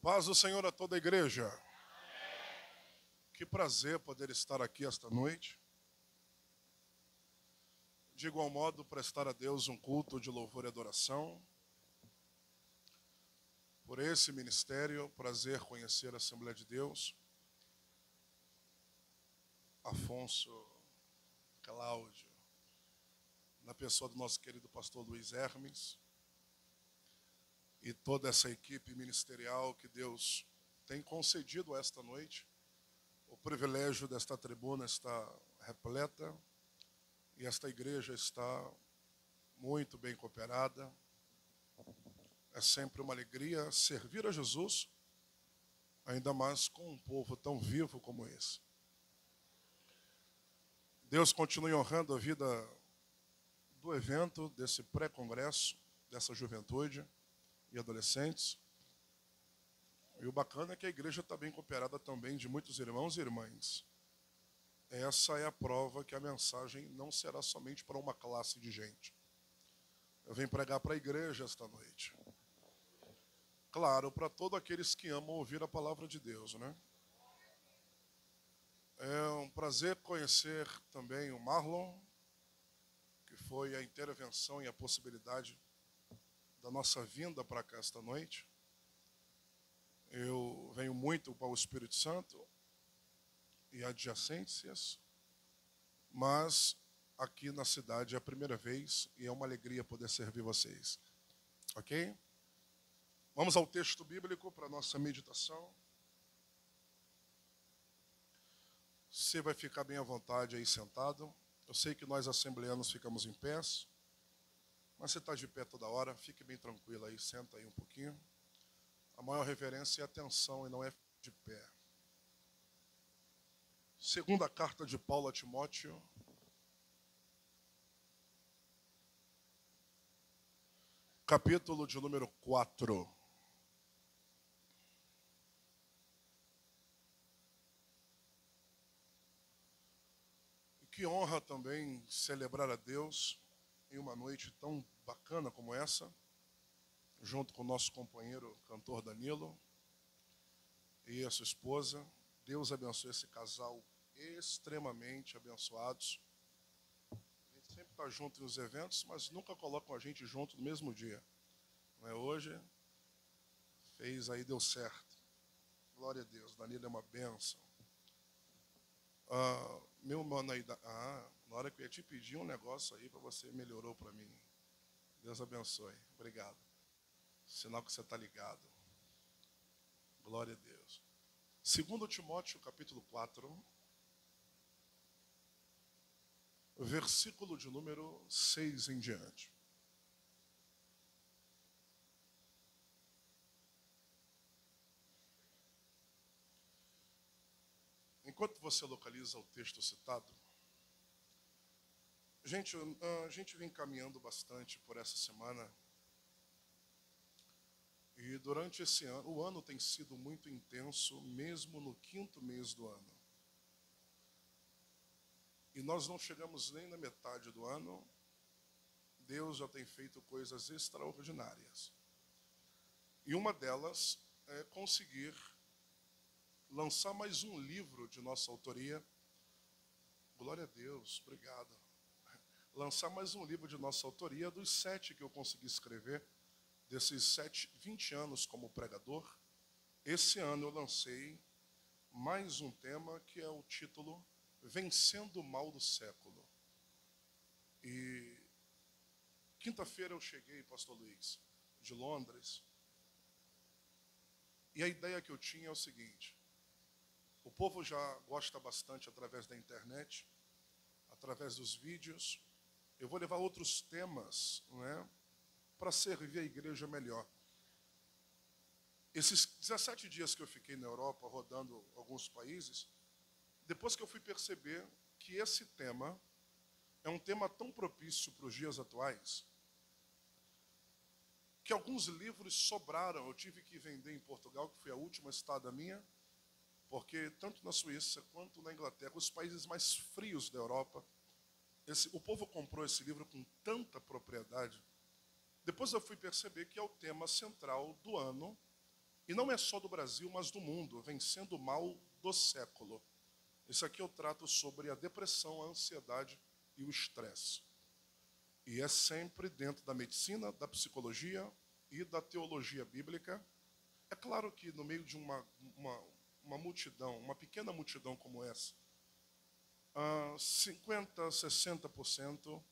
Paz do Senhor a toda a igreja. Que prazer poder estar aqui esta noite. De igual modo, prestar a Deus um culto de louvor e adoração. Por esse ministério, prazer conhecer a Assembleia de Deus. Afonso, Cláudio, na pessoa do nosso querido pastor Luiz Hermes, e toda essa equipe ministerial que Deus tem concedido esta noite. O privilégio desta tribuna está repleta e esta igreja está muito bem cooperada. É sempre uma alegria servir a Jesus, ainda mais com um povo tão vivo como esse. Deus continue honrando a vida do evento, desse pré-congresso, dessa juventude e adolescentes. E o bacana é que a igreja está bem cooperada também de muitos irmãos e irmãs. Essa é a prova que a mensagem não será somente para uma classe de gente. Eu venho pregar para a igreja esta noite. Claro, para todos aqueles que amam ouvir a palavra de Deus, né? É um prazer conhecer também o Marlon, que foi a intervenção e a possibilidade da nossa vinda para cá esta noite. Eu venho muito para o Espírito Santo e adjacências, mas aqui na cidade é a primeira vez e é uma alegria poder servir vocês. Ok? Vamos ao texto bíblico para a nossa meditação. Você vai ficar bem à vontade aí sentado. Eu sei que nós assembleanos ficamos em pé, mas você está de pé toda hora, fique bem tranquilo aí, senta aí um pouquinho. A maior reverência é atenção e não é de pé. Segunda carta de Paulo a Timóteo, capítulo de número 4. E que honra também celebrar a Deus em uma noite tão bacana como essa, junto com o nosso companheiro cantor Danilo e a sua esposa. Deus abençoe esse casal extremamente abençoados. A gente sempre está junto nos eventos, mas nunca colocam a gente junto no mesmo dia. Não é hoje? Fez aí, deu certo. Glória a Deus. Danilo é uma bênção. Meu mano aí, na hora que eu ia te pedir um negócio aí, para você melhorou para mim. Deus abençoe. Obrigado. Sinal que você está ligado. Glória a Deus. 2 Timóteo, capítulo 4, versículo de número 6 em diante. Enquanto você localiza o texto citado, gente, a gente vem caminhando bastante por essa semana. E durante esse ano, o ano tem sido muito intenso, mesmo no 5º mês do ano. E nós não chegamos nem na metade do ano, Deus já tem feito coisas extraordinárias. E uma delas é conseguir lançar mais um livro de nossa autoria. Glória a Deus, obrigado. Lançar mais um livro de nossa autoria, dos 7 que eu consegui escrever, desses 20 anos como pregador. Esse ano eu lancei mais um tema que é o título Vencendo o Mal do Século. E quinta-feira eu cheguei, pastor Luiz, de Londres, e a ideia que eu tinha é o seguinte: o povo já gosta bastante através da internet, através dos vídeos. Eu vou levar outros temas, né, para servir a igreja melhor. Esses 17 dias que eu fiquei na Europa, rodando alguns países, depois que eu fui perceber que esse tema é um tema tão propício para os dias atuais, que alguns livros sobraram. Eu tive que vender em Portugal, que foi a última estada minha, porque tanto na Suíça quanto na Inglaterra, os países mais frios da Europa, o povo comprou esse livro com tanta propriedade. Depois eu fui perceber que é o tema central do ano E não é só do Brasil, mas do mundo, vem sendo o mal do século. Isso aqui eu trato sobre a depressão, a ansiedade e o estresse. E é sempre dentro da medicina, da psicologia e da teologia bíblica. É claro que no meio de uma multidão, uma pequena multidão como essa, 50%, 60%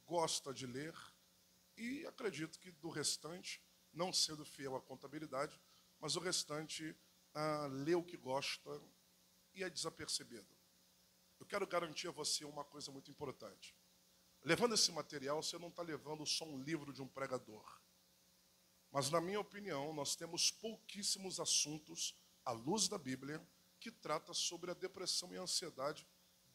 gosta de ler e acredito que do restante, não sendo fiel à contabilidade, mas o restante lê o que gosta e é desapercebido. Eu quero garantir a você uma coisa muito importante. Levando esse material, você não está levando só um livro de um pregador. Mas, na minha opinião, nós temos pouquíssimos assuntos, à luz da Bíblia, que trata sobre a depressão e a ansiedade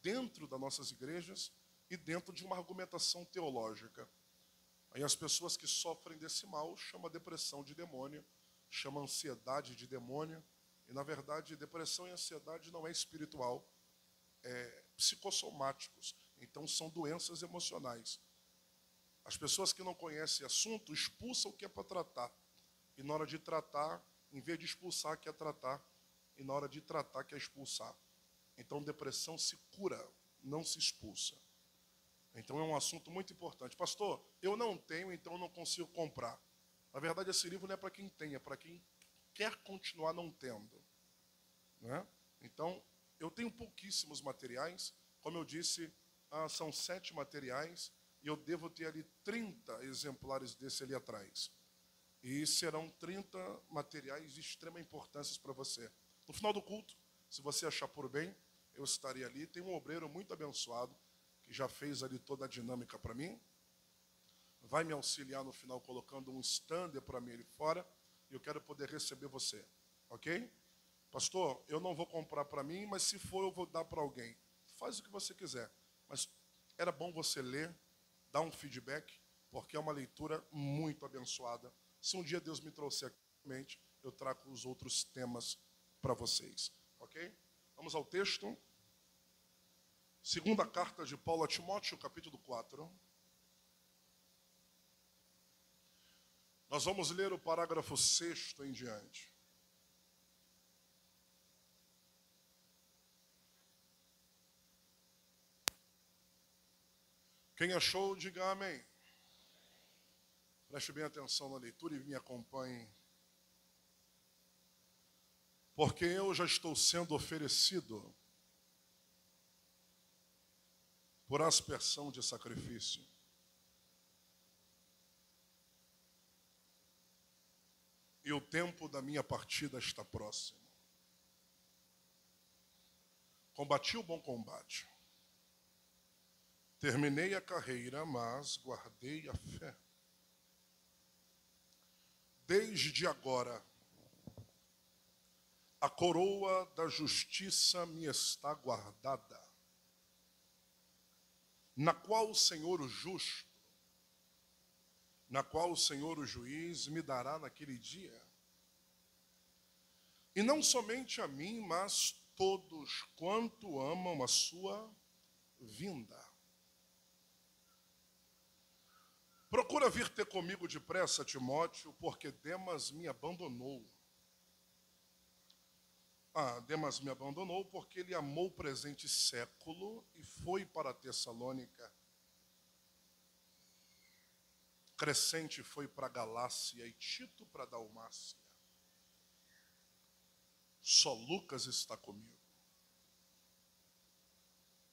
dentro das nossas igrejas e dentro de uma argumentação teológica. Aí as pessoas que sofrem desse mal chamam a depressão de demônio, chamam a ansiedade de demônio, e, na verdade, depressão e ansiedade não é espiritual, é psicossomáticos. Então, são doenças emocionais. As pessoas que não conhecem assunto expulsam o que é para tratar. E na hora de tratar, em vez de expulsar, quer tratar. E na hora de tratar, quer expulsar. Então, depressão se cura, não se expulsa. Então, é um assunto muito importante. Pastor, eu não tenho, então eu não consigo comprar. Na verdade, esse livro não é para quem tem, é para quem quer continuar não tendo. Né? Então, eu tenho pouquíssimos materiais. Como eu disse, são 7 materiais. E eu devo ter ali 30 exemplares desse ali atrás. E serão 30 materiais de extrema importância para você. No final do culto, se você achar por bem, eu estarei ali. Tem um obreiro muito abençoado, que já fez ali toda a dinâmica para mim. Vai me auxiliar no final colocando um stander para mim ali fora. E eu quero poder receber você. Ok? Pastor, eu não vou comprar para mim, mas se for eu vou dar para alguém. Faz o que você quiser. Mas era bom você ler, dar um feedback, porque é uma leitura muito abençoada. Se um dia Deus me trouxer aqui, eu trago os outros temas para vocês. Ok? Vamos ao texto. Segunda carta de Paulo a Timóteo, capítulo 4. Nós vamos ler o parágrafo 6º em diante. Quem achou, diga amém. Preste bem atenção na leitura e me acompanhe. Porque eu já estou sendo oferecido por aspersão de sacrifício. E o tempo da minha partida está próximo. Combati o bom combate. Terminei a carreira, mas guardei a fé. Desde agora, a coroa da justiça me está guardada, na qual o Senhor o justo, na qual o Senhor o juiz me dará naquele dia. E não somente a mim, mas todos quanto amam a sua vinda. Procura vir ter comigo depressa, Timóteo, porque Demas me abandonou. Demas me abandonou porque ele amou o presente século e foi para Tessalônica. Crescente foi para Galácia e Tito para Dalmácia. Só Lucas está comigo.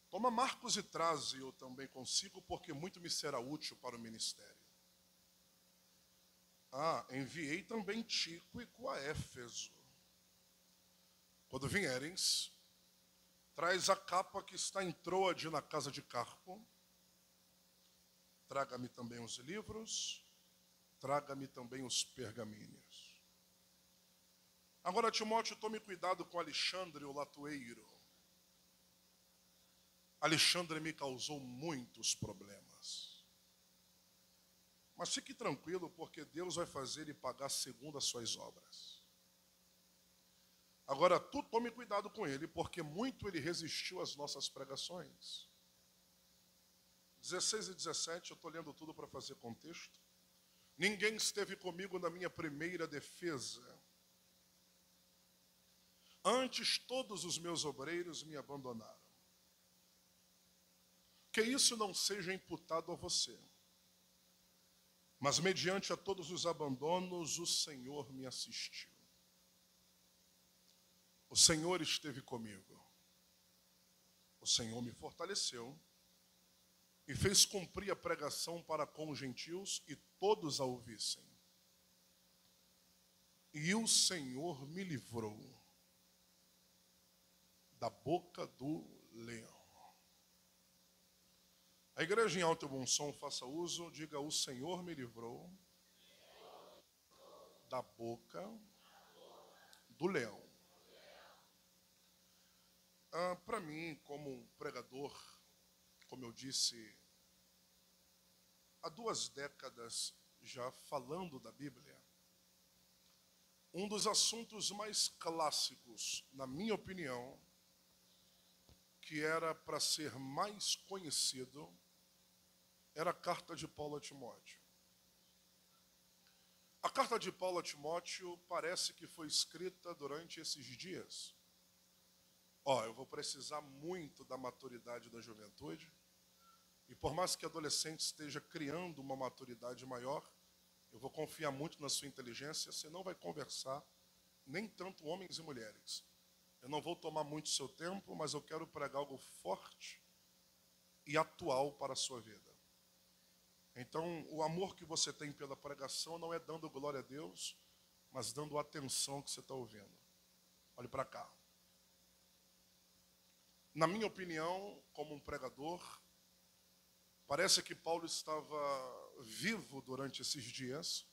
Toma Marcos e traze-o também consigo, porque muito me será útil para o ministério. Enviei também Tíquico a Éfeso. Quando vieres, traz a capa que está em Troade na casa de Carpo. Traga-me também os livros, traga-me também os pergaminhos. Agora, Timóteo, tome cuidado com Alexandre, o latoeiro. Alexandre me causou muitos problemas. Mas fique tranquilo, porque Deus vai fazer ele pagar segundo as suas obras. Agora, tu tome cuidado com ele, porque muito ele resistiu às nossas pregações. 16 e 17, eu estou lendo tudo para fazer contexto. Ninguém esteve comigo na minha primeira defesa, Antes todos os meus obreiros me abandonaram. Que isso não seja imputado a você. Mas mediante a todos os abandonos, o Senhor me assistiu. O Senhor esteve comigo. O Senhor me fortaleceu e fez cumprir a pregação para com os gentios e todos a ouvissem. E o Senhor me livrou da boca do leão. A igreja em alto e bom som faça uso, diga: o Senhor me livrou da boca do leão. Para mim, como um pregador, como eu disse, há 2 décadas já falando da Bíblia, um dos assuntos mais clássicos, na minha opinião, que era para ser mais conhecido, era a carta de Paulo a Timóteo. A carta de Paulo a Timóteo parece que foi escrita durante esses dias. Eu vou precisar muito da maturidade da juventude, e por mais que adolescente esteja criando uma maturidade maior, eu vou confiar muito na sua inteligência, você não vai conversar, nem tanto homens e mulheres. Eu não vou tomar muito seu tempo, mas eu quero pregar algo forte e atual para a sua vida. Então, o amor que você tem pela pregação não é dando glória a Deus, mas dando atenção ao que você está ouvindo. Olhe para cá. Na minha opinião, como um pregador, parece que Paulo estava vivo durante esses dias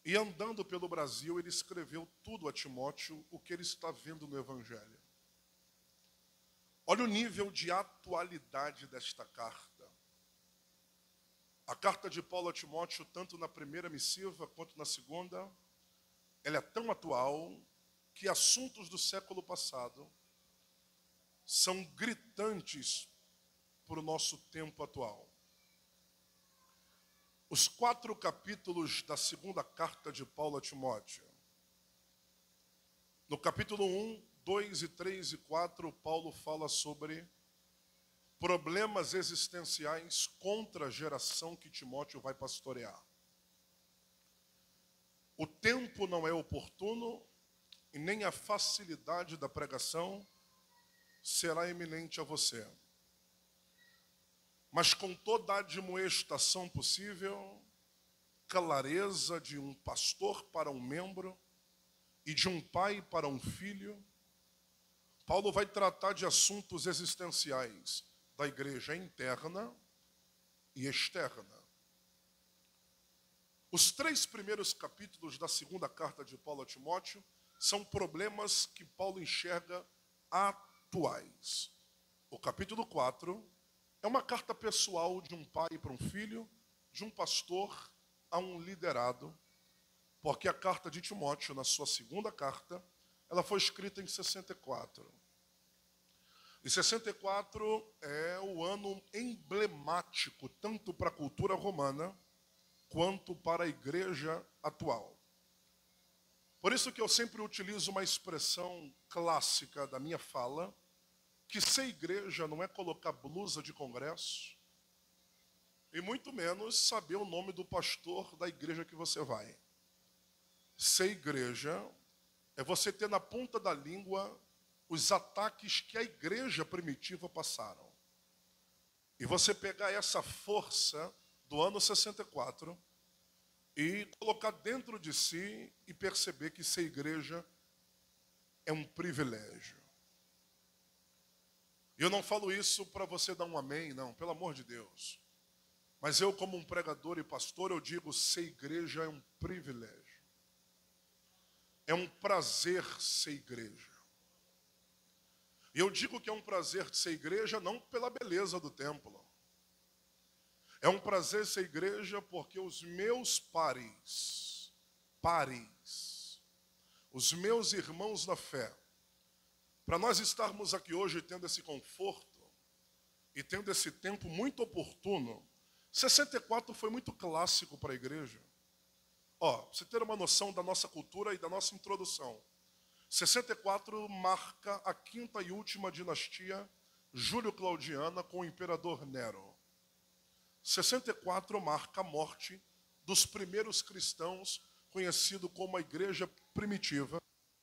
e andando pelo Brasil, ele escreveu tudo a Timóteo, o que ele está vendo no Evangelho. Olha o nível de atualidade desta carta. A carta de Paulo a Timóteo, tanto na primeira missiva quanto na segunda, ela é tão atual que assuntos do século passado são gritantes para o nosso tempo atual. Os 4 capítulos da segunda carta de Paulo a Timóteo. No capítulo 1, 2, 3 e 4, Paulo fala sobre problemas existenciais contra a geração que Timóteo vai pastorear. O tempo não é oportuno e nem a facilidade da pregação será eminente a você. Mas com toda a admoestação possível, clareza de um pastor para um membro e de um pai para um filho, Paulo vai tratar de assuntos existenciais da igreja interna e externa. Os 3 primeiros capítulos da segunda carta de Paulo a Timóteo são problemas que Paulo enxerga atuais. O capítulo 4 é uma carta pessoal de um pai para um filho, de um pastor a um liderado, porque a carta de Timóteo, na sua segunda carta, ela foi escrita em 64. E 64 é o ano emblemático, tanto para a cultura romana, quanto para a igreja atual. Por isso que eu sempre utilizo uma expressão clássica da minha fala, que ser igreja não é colocar blusa de congresso, e muito menos saber o nome do pastor da igreja que você vai. Ser igreja é você ter na ponta da língua os ataques que a igreja primitiva passaram. E você pegar essa força do ano 64 e colocar dentro de si e perceber que ser igreja é um privilégio. E eu não falo isso para você dar um amém, não, pelo amor de Deus. Mas eu, como um pregador e pastor, eu digo, ser igreja é um privilégio. É um prazer ser igreja. E eu digo que é um prazer ser igreja não pela beleza do templo. É um prazer ser igreja porque os meus pares, os meus irmãos na fé, para nós estarmos aqui hoje tendo esse conforto e tendo esse tempo muito oportuno, 64 foi muito clássico para a igreja. Pra você ter uma noção da nossa cultura e da nossa introdução. 64 marca a quinta e última dinastia júlio-claudiana com o imperador Nero. 64 marca a morte dos primeiros cristãos, conhecido como a igreja primitiva,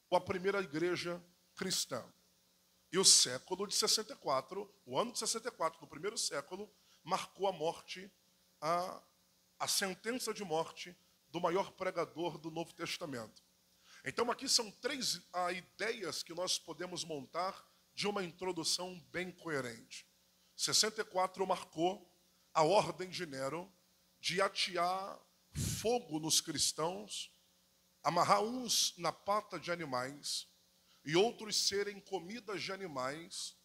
ou a primeira igreja cristã. E o século de 64, o ano de 64, do primeiro século, marcou a morte, a sentença de morte do maior pregador do Novo Testamento. Então aqui são três ideias que nós podemos montar de uma introdução bem coerente. 64 marcou a ordem de Nero de atear fogo nos cristãos, amarrar uns na pata de animais e outros serem comidas de animais,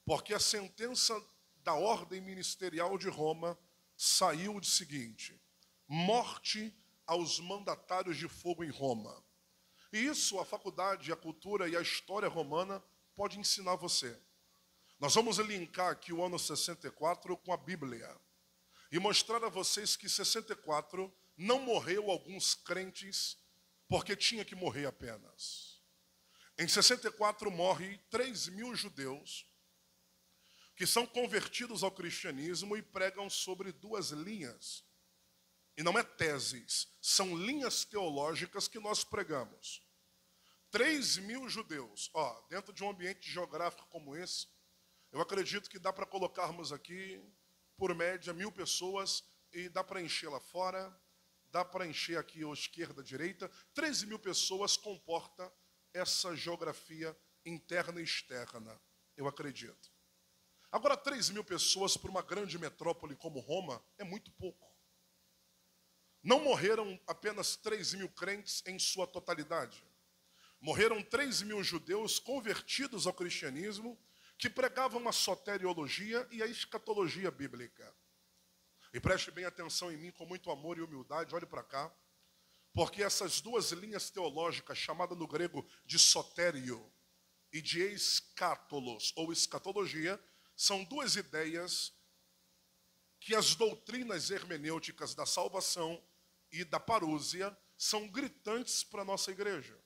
porque a sentença da ordem ministerial de Roma saiu de seguinte: morte aos mandatários de fogo em Roma. E isso a faculdade, a cultura e a história romana pode ensinar você. Nós vamos linkar aqui o ano 64 com a Bíblia e mostrar a vocês que 64 não morreu alguns crentes porque tinha que morrer apenas. Em 64 morre 3.000 judeus que são convertidos ao cristianismo e pregam sobre duas linhas. E não é teses, são linhas teológicas que nós pregamos. 3.000 judeus, dentro de um ambiente geográfico como esse, eu acredito que dá para colocarmos aqui, por média, 1.000 pessoas e dá para encher lá fora, dá para encher aqui à esquerda, à direita. 13.000 pessoas comporta essa geografia interna e externa, eu acredito. Agora, 3.000 pessoas para uma grande metrópole como Roma é muito pouco. Não morreram apenas 3.000 crentes em sua totalidade. Morreram 3.000 judeus convertidos ao cristianismo que pregavam a soteriologia e a escatologia bíblica. E preste bem atenção em mim com muito amor e humildade, olhe para cá, porque essas duas linhas teológicas, chamadas no grego de sotério e de escátolos ou escatologia, são duas ideias que as doutrinas hermenêuticas da salvação e da parúzia são gritantes para a nossa igreja.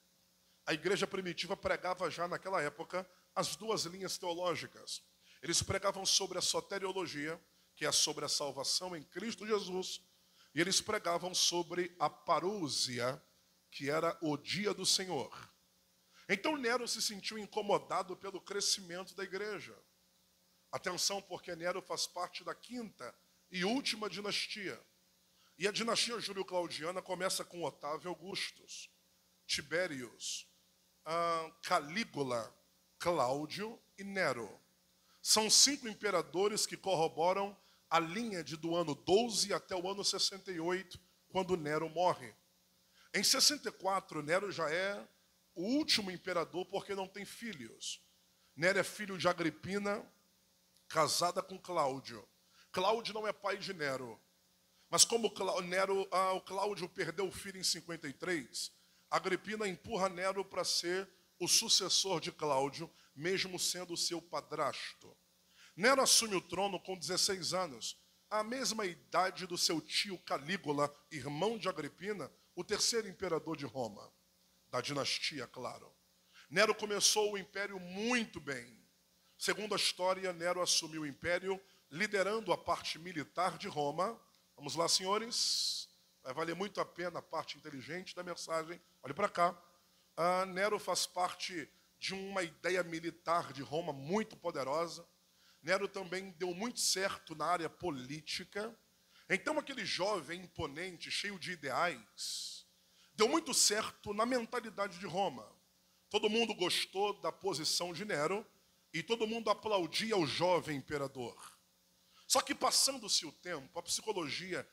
A igreja primitiva pregava já naquela época as duas linhas teológicas. Eles pregavam sobre a soteriologia, que é sobre a salvação em Cristo Jesus, e eles pregavam sobre a parúzia, que era o dia do Senhor. Então Nero se sentiu incomodado pelo crescimento da igreja. Atenção, porque Nero faz parte da quinta e última dinastia. E a dinastia júlio-claudiana começa com Otávio Augustus, Tibérios, Calígula, Cláudio e Nero. São 5 imperadores que corroboram a linha do ano 12 até o ano 68, quando Nero morre. Em 64, Nero já é o último imperador porque não tem filhos. Nero é filho de Agripina, casada com Cláudio. Cláudio não é pai de Nero. Mas como o Cláudio perdeu o filho em 53, Agripina empurra Nero para ser o sucessor de Cláudio, mesmo sendo seu padrasto. Nero assume o trono com 16 anos, a mesma idade do seu tio Calígula, irmão de Agripina, o terceiro imperador de Roma, da dinastia, claro. Nero começou o império muito bem. Segundo a história, Nero assumiu o império liderando a parte militar de Roma. Vamos lá, senhores. Vai valer muito a pena a parte inteligente da mensagem. Olhe para cá. Nero faz parte de uma ideia militar de Roma muito poderosa. Nero também deu muito certo na área política. Então, aquele jovem imponente, cheio de ideais, deu muito certo na mentalidade de Roma. Todo mundo gostou da posição de Nero e todo mundo aplaudia o jovem imperador. Só que, passando-se o tempo, a psicologia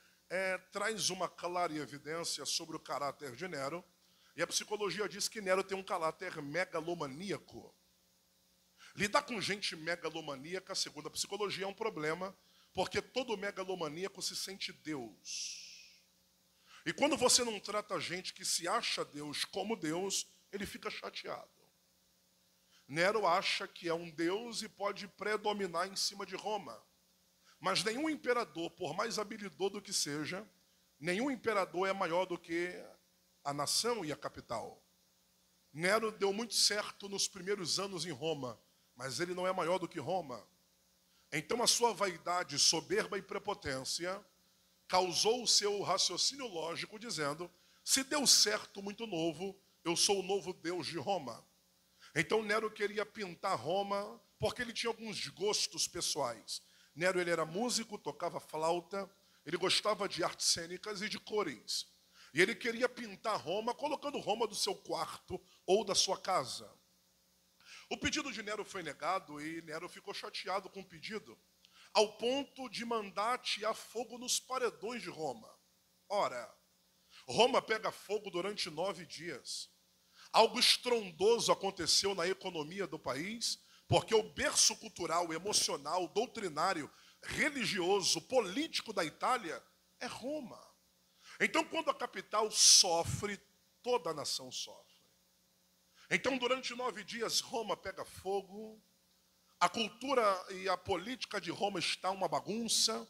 traz uma clara evidência sobre o caráter de Nero, e a psicologia diz que Nero tem um caráter megalomaníaco. Lidar com gente megalomaníaca, segundo a psicologia, é um problema, porque todo megalomaníaco se sente Deus. E quando você não trata a gente que se acha Deus como Deus, ele fica chateado. Nero acha que é um Deus e pode predominar em cima de Roma. Mas nenhum imperador, por mais habilidoso que seja, nenhum imperador é maior do que a nação e a capital. Nero deu muito certo nos primeiros anos em Roma, mas ele não é maior do que Roma. Então a sua vaidade, soberba e prepotência causou o seu raciocínio lógico dizendo: se deu certo muito novo, eu sou o novo Deus de Roma. Então Nero queria pintar Roma porque ele tinha alguns gostos pessoais. Nero ele era músico, tocava flauta, ele gostava de artes cênicas e de cores. E ele queria pintar Roma colocando Roma do seu quarto ou da sua casa. O pedido de Nero foi negado e Nero ficou chateado com o pedido, ao ponto de mandar atear fogo nos paredões de Roma. Ora, Roma pega fogo durante 9 dias. Algo estrondoso aconteceu na economia do país, porque o berço cultural, emocional, doutrinário, religioso, político da Itália é Roma. Então, quando a capital sofre, toda a nação sofre. Então, durante 9 dias, Roma pega fogo, a cultura e a política de Roma está uma bagunça,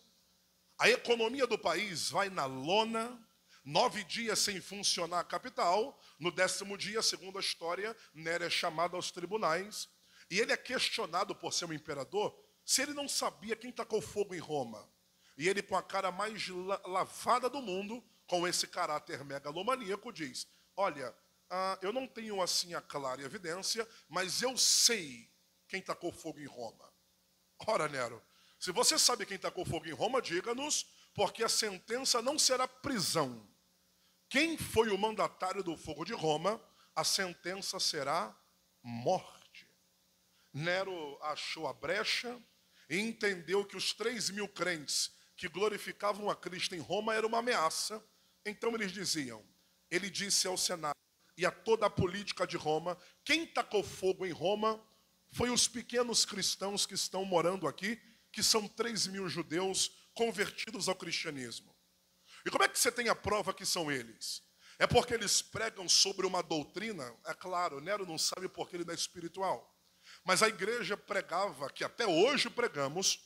a economia do país vai na lona, 9 dias sem funcionar a capital. No 10º dia, segundo a história, Nero é chamado aos tribunais e ele é questionado por ser um imperador se ele não sabia quem tacou fogo em Roma. E ele, com a cara mais lavada do mundo, com esse caráter megalomaníaco, diz: olha, eu não tenho assim a clara evidência, mas eu sei quem tacou fogo em Roma. Ora, Nero, se você sabe quem tacou fogo em Roma, diga-nos, porque a sentença não será prisão. Quem foi o mandatário do fogo de Roma, a sentença será morte. Nero achou a brecha e entendeu que os 3.000 crentes que glorificavam a Cristo em Roma era uma ameaça. Então eles diziam, ele disse ao Senado e a toda a política de Roma, quem tacou fogo em Roma foi os pequenos cristãos que estão morando aqui, que são 3.000 judeus convertidos ao cristianismo. E como é que você tem a prova que são eles? É porque eles pregam sobre uma doutrina, é claro, Nero não sabe porque ele não é espiritual, mas a igreja pregava, que até hoje pregamos,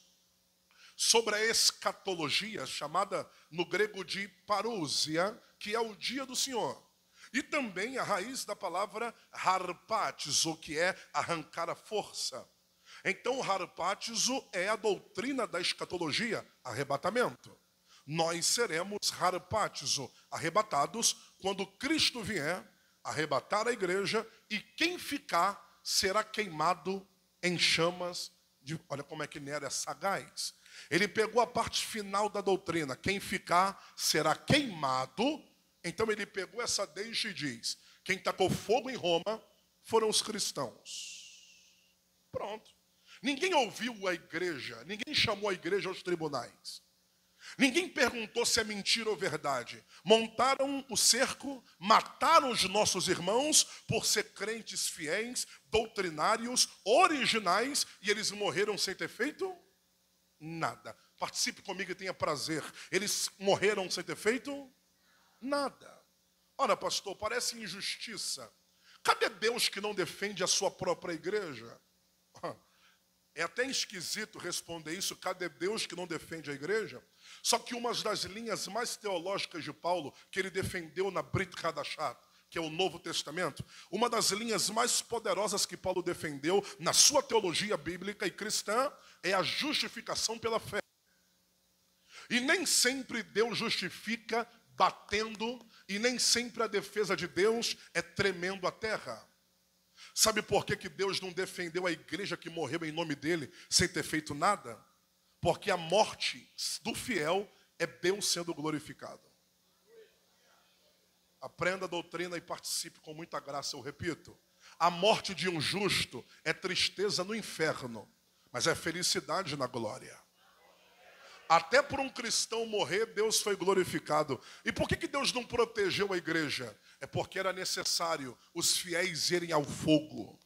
sobre a escatologia, chamada no grego de parousia, que é o dia do Senhor. E também a raiz da palavra harpatizo, que é arrancar a força. Então, o harpatizo é a doutrina da escatologia, arrebatamento. Nós seremos harpatizo, arrebatados, quando Cristo vier arrebatar a igreja, e quem ficar será queimado em chamas de... Olha como é que Nero é sagaz. Ele pegou a parte final da doutrina, quem ficar será queimado. Então ele pegou essa deixa e diz, quem tacou fogo em Roma foram os cristãos. Pronto. Ninguém ouviu a igreja, ninguém chamou a igreja aos tribunais. Ninguém perguntou se é mentira ou verdade. Montaram o cerco, mataram os nossos irmãos por ser crentes fiéis, doutrinários, originais, e eles morreram sem ter feito nada. Participe comigo e tenha prazer. Eles morreram sem ter feito nada. Ora, pastor, parece injustiça. Cadê Deus que não defende a sua própria igreja? É até esquisito responder isso, cadê Deus que não defende a igreja? Só que uma das linhas mais teológicas de Paulo, que ele defendeu na Brit Hadashat, que é o Novo Testamento, uma das linhas mais poderosas que Paulo defendeu na sua teologia bíblica e cristã, é a justificação pela fé. E nem sempre Deus justifica batendo, e nem sempre a defesa de Deus é tremendo a terra. Sabe por que Deus não defendeu a igreja que morreu em nome dele sem ter feito nada? Porque a morte do fiel é Deus sendo glorificado. Aprenda a doutrina e participe com muita graça, eu repito. A morte de um justo é tristeza no inferno, mas é felicidade na glória. Até por um cristão morrer, Deus foi glorificado. E por que Deus não protegeu a igreja? É porque era necessário os fiéis irem ao fogo.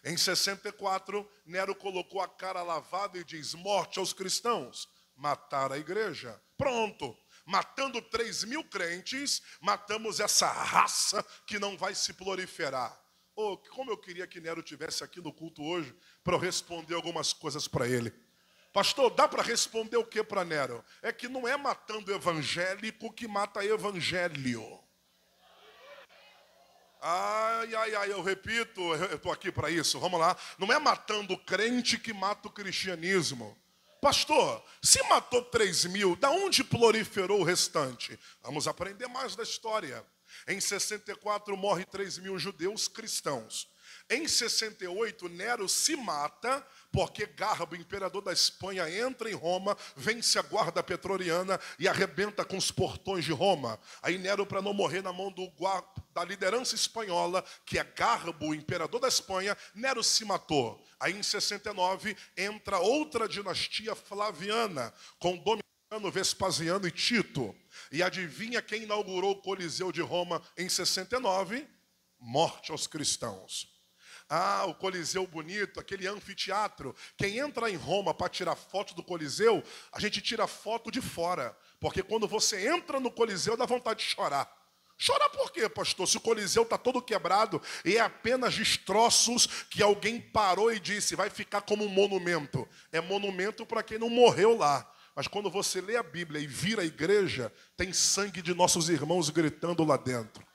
Em 64, Nero colocou a cara lavada e diz, morte aos cristãos, matar a igreja. Pronto, matando 3.000 crentes, matamos essa raça que não vai se proliferar. Oh, como eu queria que Nero estivesse aqui no culto hoje para eu responder algumas coisas para ele. Pastor, dá para responder o que para Nero? É que não é matando evangélico que mata evangelho. Ai, ai, ai, eu repito, eu estou aqui para isso, vamos lá. Não é matando o crente que mata o cristianismo. Pastor, se matou 3.000, da onde proliferou o restante? Vamos aprender mais da história. Em 64 morre 3.000 judeus cristãos. Em 68, Nero se mata porque Garbo, imperador da Espanha, entra em Roma, vence a guarda pretoriana e arrebenta com os portões de Roma. Aí Nero, para não morrer na mão da liderança espanhola, que é Garbo, imperador da Espanha, Nero se matou. Aí em 69 entra outra dinastia flaviana, com Domiciano, Vespasiano e Tito. E adivinha quem inaugurou o Coliseu de Roma em 69? Morte aos cristãos. Ah, o Coliseu bonito, aquele anfiteatro. Quem entra em Roma para tirar foto do Coliseu, a gente tira foto de fora. Porque quando você entra no Coliseu, dá vontade de chorar. Chorar por quê, pastor? Se o Coliseu está todo quebrado e é apenas destroços que alguém parou e disse, vai ficar como um monumento. É monumento para quem não morreu lá. Mas quando você lê a Bíblia e vira a igreja, tem sangue de nossos irmãos gritando lá dentro.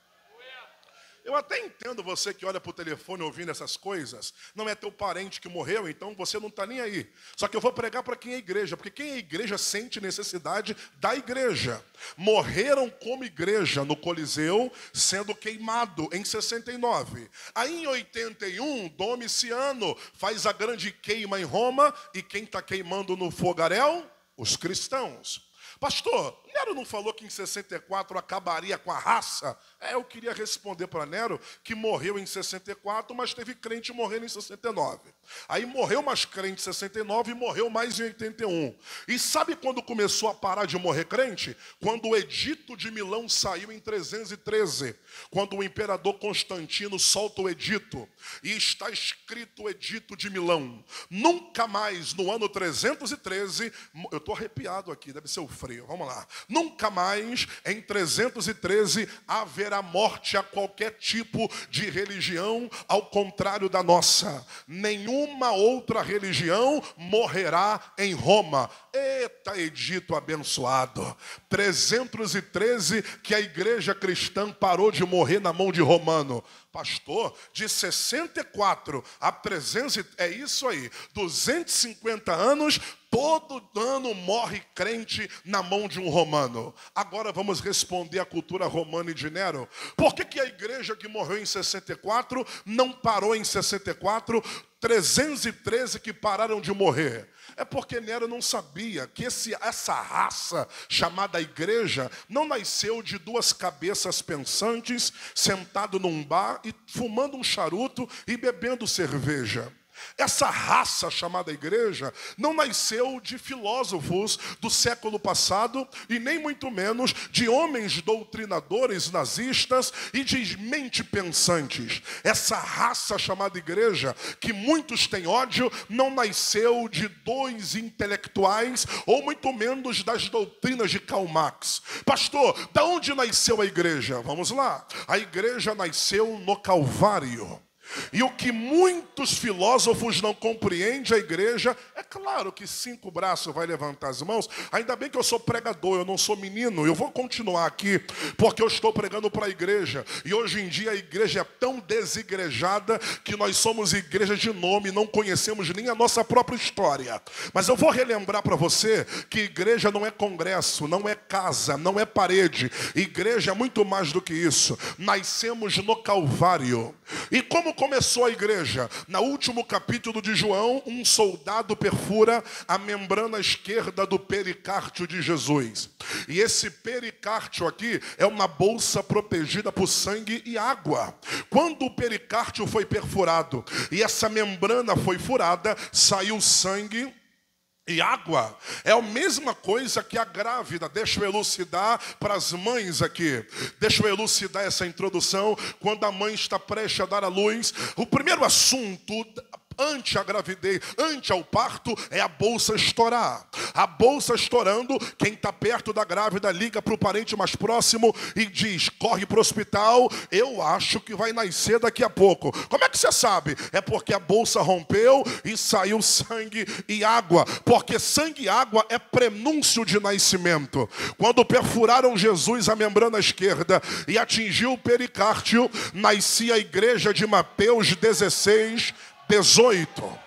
Eu até entendo você que olha para o telefone ouvindo essas coisas. Não é teu parente que morreu, então você não está nem aí. Só que eu vou pregar para quem é igreja, porque quem é igreja sente necessidade da igreja. Morreram como igreja no Coliseu, sendo queimado em 69. Aí em 81, Domiciano faz a grande queima em Roma, e quem está queimando no fogaréu? Os cristãos. Pastor, Nero não falou que em 64 acabaria com a raça? Eu queria responder para Nero que morreu em 64, mas teve crente morrendo em 69. Aí morreu mais crente em 69 e morreu mais em 81. E sabe quando começou a parar de morrer crente? Quando o Edito de Milão saiu em 313. Quando o imperador Constantino solta o edito. E está escrito o Edito de Milão. Nunca mais, no ano 313, eu estou arrepiado aqui, deve ser o frio, vamos lá. Nunca mais, em 313, haverá morte a qualquer tipo de religião, ao contrário da nossa. Nenhuma outra religião morrerá em Roma. Eita, edito abençoado. 313 que a igreja cristã parou de morrer na mão de romano. Pastor, de 64 a 300, é isso aí, 250 anos, todo ano morre crente na mão de um romano. Agora vamos responder à cultura romana e de Nero. Por que a igreja que morreu em 64 não parou em 64, 313 que pararam de morrer? É porque Nero não sabia que essa raça chamada igreja não nasceu de duas cabeças pensantes, sentado num bar e fumando um charuto e bebendo cerveja. Essa raça chamada igreja não nasceu de filósofos do século passado e nem muito menos de homens doutrinadores nazistas e de mente pensantes. Essa raça chamada igreja, que muitos têm ódio, não nasceu de dois intelectuais ou muito menos das doutrinas de Karl Marx. Pastor, da onde nasceu a igreja? Vamos lá. A igreja nasceu no Calvário. E o que muitos filósofos não compreendem a igreja, é claro que 5 braços vai levantar as mãos. Ainda bem que eu sou pregador, eu não sou menino. Eu vou continuar aqui, porque eu estou pregando para a igreja. E hoje em dia a igreja é tão desigrejada que nós somos igreja de nome, não conhecemos nem a nossa própria história. Mas eu vou relembrar para você que igreja não é congresso, não é casa, não é parede. Igreja é muito mais do que isso. Nascemos no Calvário. E como começou a igreja? No último capítulo de João, um soldado perfura a membrana esquerda do pericárdio de Jesus. E esse pericárdio aqui é uma bolsa protegida por sangue e água. Quando o pericárdio foi perfurado e essa membrana foi furada, saiu sangue e água. É a mesma coisa que a grávida. Deixa eu elucidar para as mães aqui. Deixa eu elucidar essa introdução. Quando a mãe está prestes a dar à luz, o primeiro assunto ante a gravidez, ante ao parto, é a bolsa estourar. A bolsa estourando, quem está perto da grávida liga para o parente mais próximo e diz, corre para o hospital, eu acho que vai nascer daqui a pouco. Como é que você sabe? É porque a bolsa rompeu e saiu sangue e água, porque sangue e água é prenúncio de nascimento. Quando perfuraram Jesus a membrana esquerda e atingiu o pericárdio, nascia a igreja de Mateus 16, 18.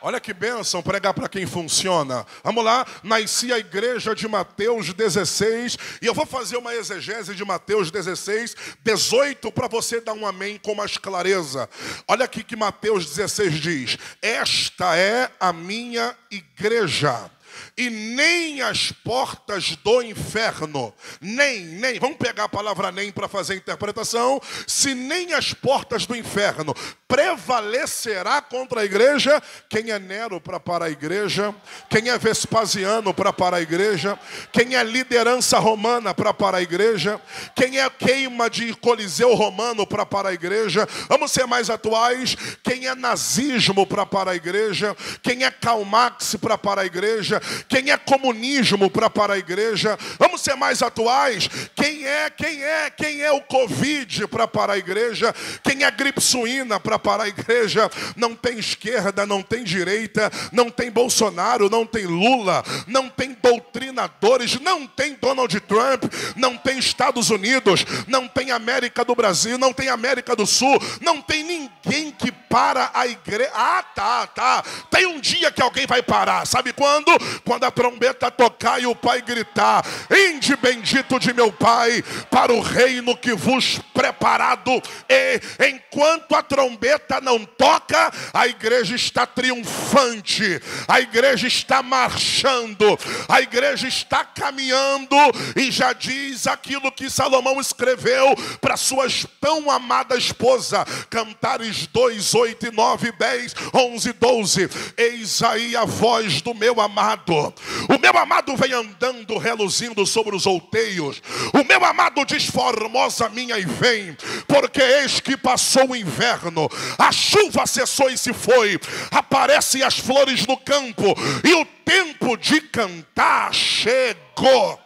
Olha que bênção pregar para quem funciona. Vamos lá, nascia a igreja de Mateus 16, e eu vou fazer uma exegese de Mateus 16, 18, para você dar um amém com mais clareza. Olha aqui que Mateus 16 diz, esta é a minha igreja. E nem as portas do inferno, nem, vamos pegar a palavra nem para fazer a interpretação, se nem as portas do inferno prevalecerá contra a igreja, quem é Nero para parar a igreja, quem é Vespasiano para parar a igreja, quem é liderança romana para parar a igreja, quem é queima de Coliseu romano para parar a igreja, vamos ser mais atuais, quem é nazismo para parar a igreja, quem é Karl Marx para parar a igreja, quem é comunismo para parar a igreja, vamos ser mais atuais, quem é o Covid para parar a igreja, quem é gripe suína para parar a igreja, não tem esquerda, não tem direita, não tem Bolsonaro, não tem Lula, não tem doutrinadores, não tem Donald Trump, não tem Estados Unidos, não tem América do Brasil, não tem América do Sul, não tem ninguém que para a igreja. Tá. Tem um dia que alguém vai parar, sabe quando? Quando a trombeta tocar e o pai gritar, inde bendito de meu pai, para o reino que vos preparado. E enquanto a trombeta não toca, a igreja está triunfante, a igreja está marchando, a igreja está caminhando, e já diz aquilo que Salomão escreveu para sua tão amada esposa, Cantares 2, 8 e 9, 10, 11, 12, eis aí a voz do meu amado, o meu amado vem andando, reluzindo sobre os outeiros, o meu amado diz, formosa minha e vem, porque eis que passou o inverno, a chuva cessou e se foi, aparecem as flores no campo, e o tempo de cantar chegou.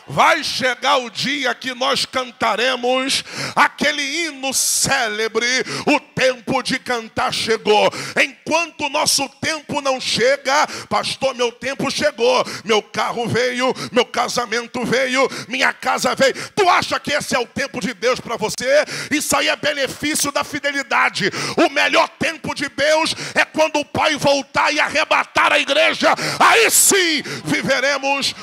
Vai chegar o dia que nós cantaremos aquele hino célebre, o tempo de cantar chegou. Enquanto o nosso tempo não chega, pastor, meu tempo chegou, meu carro veio, meu casamento veio, minha casa veio. Tu acha que esse é o tempo de Deus para você? Isso aí é benefício da fidelidade. O melhor tempo de Deus é quando o Pai voltar e arrebatar a igreja. Aí sim viveremos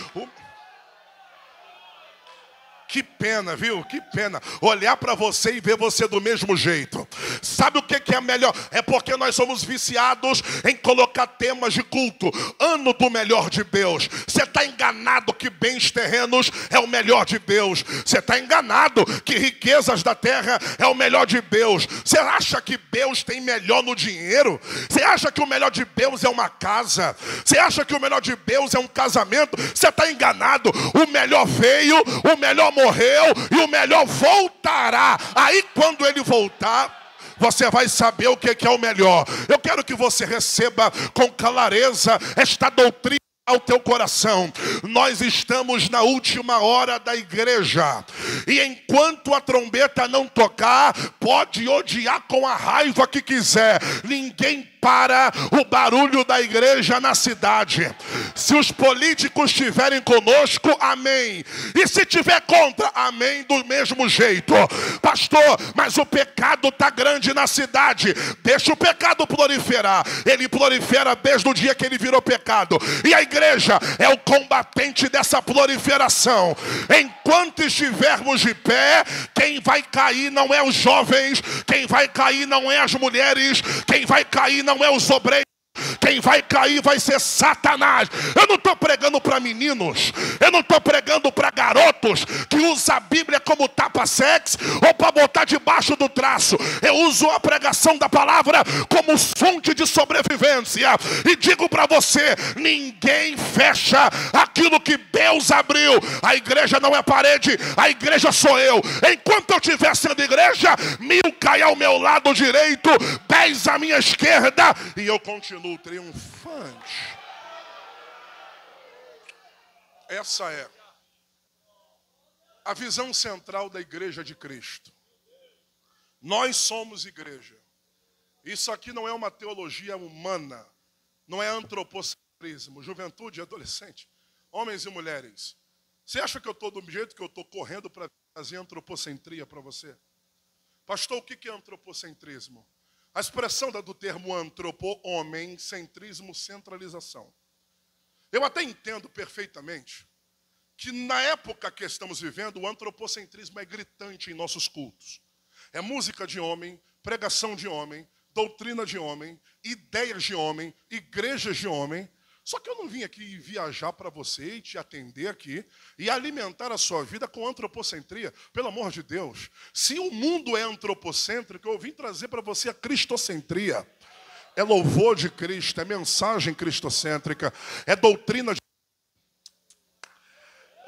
Que pena, viu? Que pena. Olhar para você e ver você do mesmo jeito. Sabe o que é melhor? É porque nós somos viciados em colocar temas de culto. Ano do melhor de Deus. Você está enganado que bens terrenos é o melhor de Deus. Você está enganado que riquezas da terra é o melhor de Deus. Você acha que Deus tem melhor no dinheiro? Você acha que o melhor de Deus é uma casa? Você acha que o melhor de Deus é um casamento? Você está enganado. O melhor veio, o melhor morreu e o melhor voltará. Aí quando ele voltar, você vai saber o que é o melhor. Eu quero que você receba com clareza esta doutrina ao teu coração. Nós estamos na última hora da igreja, e enquanto a trombeta não tocar, pode odiar com a raiva que quiser, ninguém para o barulho da igreja na cidade. Se os políticos estiverem conosco, amém. E se tiver contra, amém do mesmo jeito. Pastor, mas o pecado está grande na cidade. Deixa o pecado proliferar. Ele prolifera desde o dia que ele virou pecado. E a igreja é o combatente dessa proliferação. Enquanto estivermos de pé, quem vai cair não é os jovens, quem vai cair não é as mulheres, quem vai cair não é os obreiros, quem vai cair vai ser Satanás. Eu não estou pregando para meninos, eu não estou pregando para garotos que usam a Bíblia como tapa-sexo ou para botar debaixo do traço. Eu uso a pregação da palavra como fonte de sobrevivência. E digo para você, ninguém fecha aquilo que Deus abriu. A igreja não é parede, a igreja sou eu. Enquanto eu estiver sendo igreja, 1000 caem ao meu lado direito, 10 à minha esquerda, e eu continuo triunfante. Essa é a visão central da igreja de Cristo. Nós somos igreja. Isso aqui não é uma teologia humana, não é antropocentrismo. Juventude e adolescente, homens e mulheres, você acha que eu estou do jeito que eu estou correndo para fazer antropocentria para você? Pastor, o que é antropocentrismo? A expressão do termo antropo, homem, centrismo, centralização. Eu até entendo perfeitamente que na época que estamos vivendo, o antropocentrismo é gritante em nossos cultos. É música de homem, pregação de homem, doutrina de homem, ideias de homem, igrejas de homem. Só que eu não vim aqui viajar para você e te atender aqui e alimentar a sua vida com antropocentria. Pelo amor de Deus, se o mundo é antropocêntrico, eu vim trazer para você a cristocentria. É louvor de Cristo, é mensagem cristocêntrica, é doutrina de...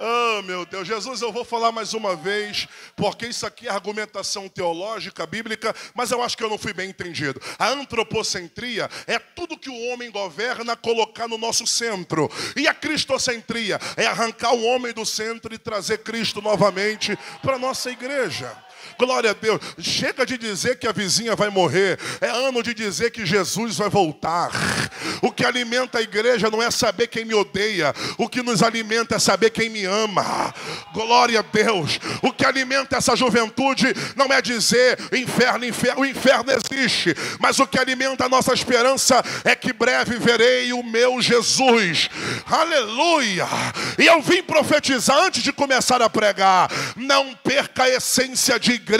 Oh, meu Deus, Jesus, eu vou falar mais uma vez, porque isso aqui é argumentação teológica, bíblica, mas eu acho que eu não fui bem entendido. A antropocentria é tudo que o homem governa colocar no nosso centro. E a cristocentria é arrancar o homem do centro e trazer Cristo novamente para a nossa igreja. Glória a Deus. Chega de dizer que a vizinha vai morrer. É ano de dizer que Jesus vai voltar. O que alimenta a igreja não é saber quem me odeia. O que nos alimenta é saber quem me ama. Glória a Deus. O que alimenta essa juventude não é dizer inferno, inferno. O inferno existe. Mas o que alimenta a nossa esperança é que breve verei o meu Jesus. Aleluia. E eu vim profetizar antes de começar a pregar. Não perca a essência de igreja.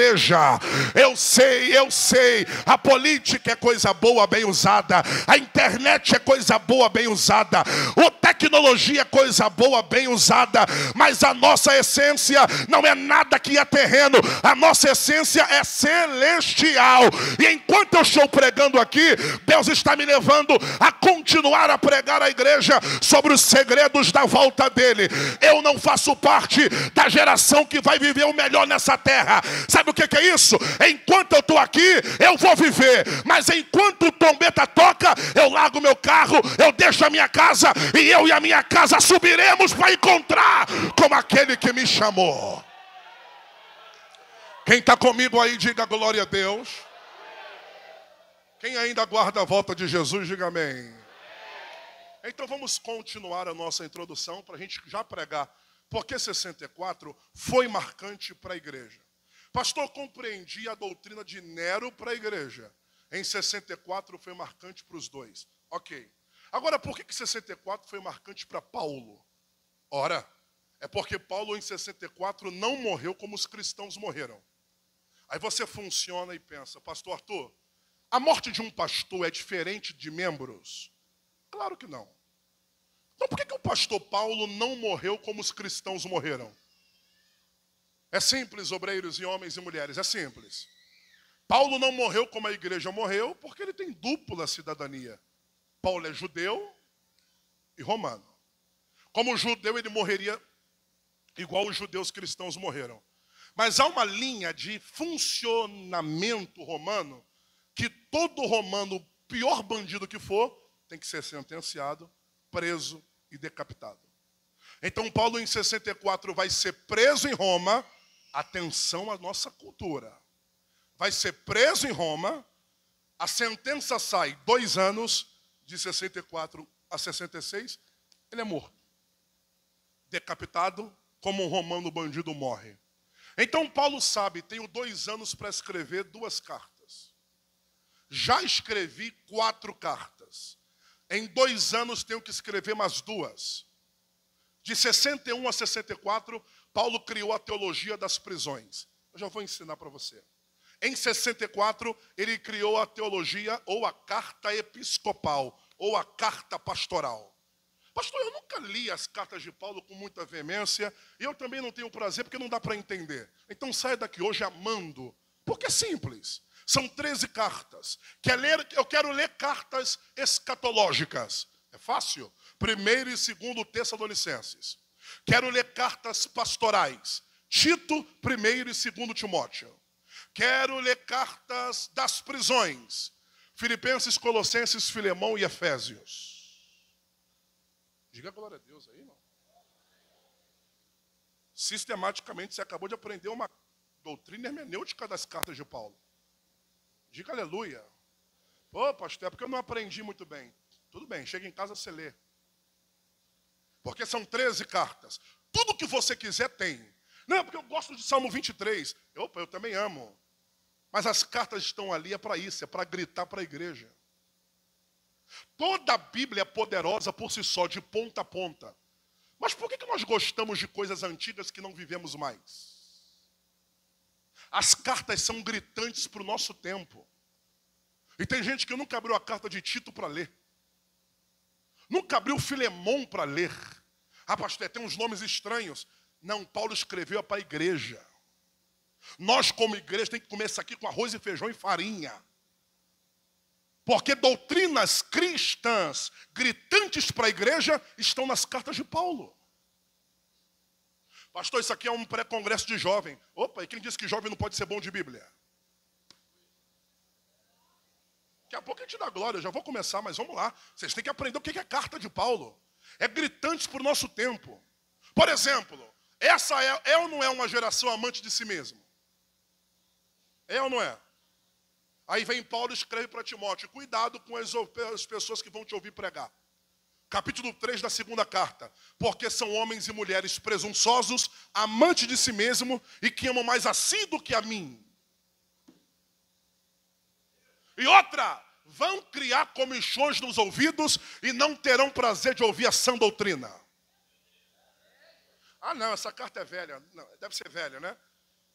Eu sei, a política é coisa boa, bem usada. A internet é coisa boa, bem usada. A tecnologia é coisa boa, bem usada. Mas a nossa essência não é nada que é terreno. A nossa essência é celestial. E enquanto eu estou pregando aqui, Deus está me levando a continuar a pregar à igreja sobre os segredos da volta dele. Eu não faço parte da geração que vai viver o melhor nessa terra. Sabe o que é isso? Enquanto eu estou aqui, eu vou viver. Mas enquanto o trombeta toca, eu largo meu carro, eu deixo a minha casa, e eu e a minha casa subiremos para encontrar com aquele que me chamou. Quem está comigo aí, diga glória a Deus. Quem ainda aguarda a volta de Jesus, diga amém. Então vamos continuar a nossa introdução para a gente já pregar. Porque 64 foi marcante para a igreja. Pastor, compreendi a doutrina de Nero para a igreja. Em 64 foi marcante para os dois. Ok. Agora, por que 64 foi marcante para Paulo? Ora, é porque Paulo em 64 não morreu como os cristãos morreram. Aí você funciona e pensa, pastor Arthur, a morte de um pastor é diferente de membros? Claro que não. Então por que o pastor Paulo não morreu como os cristãos morreram? É simples, obreiros e homens e mulheres, é simples. Paulo não morreu como a igreja morreu porque ele tem dupla cidadania. Paulo é judeu e romano. Como judeu, ele morreria igual os judeus cristãos morreram. Mas há uma linha de funcionamento romano que todo romano, pior bandido que for, tem que ser sentenciado, preso e decapitado. Então Paulo em 64 vai ser preso em Roma. Atenção à nossa cultura. Vai ser preso em Roma. A sentença sai 2 anos, de 64 a 66. Ele é morto. Decapitado, como um romano bandido morre. Então Paulo sabe, tenho 2 anos para escrever 2 cartas. Já escrevi 4 cartas. Em 2 anos tenho que escrever mais 2. De 61 a 64, Paulo criou a teologia das prisões. Eu já vou ensinar para você. Em 64, ele criou a teologia ou a carta episcopal, ou a carta pastoral? Pastor, eu nunca li as cartas de Paulo com muita veemência, e eu também não tenho prazer porque não dá para entender. Então saia daqui hoje amando, porque é simples. São 13 cartas. Eu quero ler cartas escatológicas. É fácil? 1º e 2º Tessalonicenses. Quero ler cartas pastorais. Tito, 1º e 2º Timóteo. Quero ler cartas das prisões. Filipenses, Colossenses, Filemão e Efésios. Diga glória a Deus aí, irmão. Sistematicamente, você acabou de aprender uma doutrina hermenêutica das cartas de Paulo. Diga aleluia. Pô, pastor, é porque eu não aprendi muito bem. Tudo bem, chega em casa, você lê. Porque são 13 cartas. Tudo que você quiser tem. Não, porque eu gosto de Salmo 23. Opa, eu também amo. Mas as cartas estão ali, é para isso, é para gritar para a igreja. Toda a Bíblia é poderosa por si só, de ponta a ponta. Mas por que nós gostamos de coisas antigas que não vivemos mais? As cartas são gritantes para o nosso tempo. E tem gente que nunca abriu a carta de Tito para ler. Nunca abriu Filemão para ler. Ah, pastor, tem uns nomes estranhos. Não, Paulo escreveu para a igreja. Nós, como igreja, tem que comer isso aqui com arroz e feijão e farinha. Porque doutrinas cristãs gritantes para a igreja estão nas cartas de Paulo. Pastor, isso aqui é um pré-congresso de jovem. Opa, e quem disse que jovem não pode ser bom de Bíblia? Daqui a pouco a gente dá glória, eu já vou começar, mas vamos lá. Vocês têm que aprender o que é carta de Paulo. É gritante para o nosso tempo. Por exemplo, essa é ou não é uma geração amante de si mesmo? É ou não é? Aí vem Paulo e escreve para Timóteo, cuidado com as pessoas que vão te ouvir pregar. Capítulo 3 da 2ª carta. Porque são homens e mulheres presunçosos, amantes de si mesmo e que amam mais a si do que a mim. E outra, vão criar comichões nos ouvidos e não terão prazer de ouvir a sã doutrina. Ah não, essa carta é velha. Não, deve ser velha, né?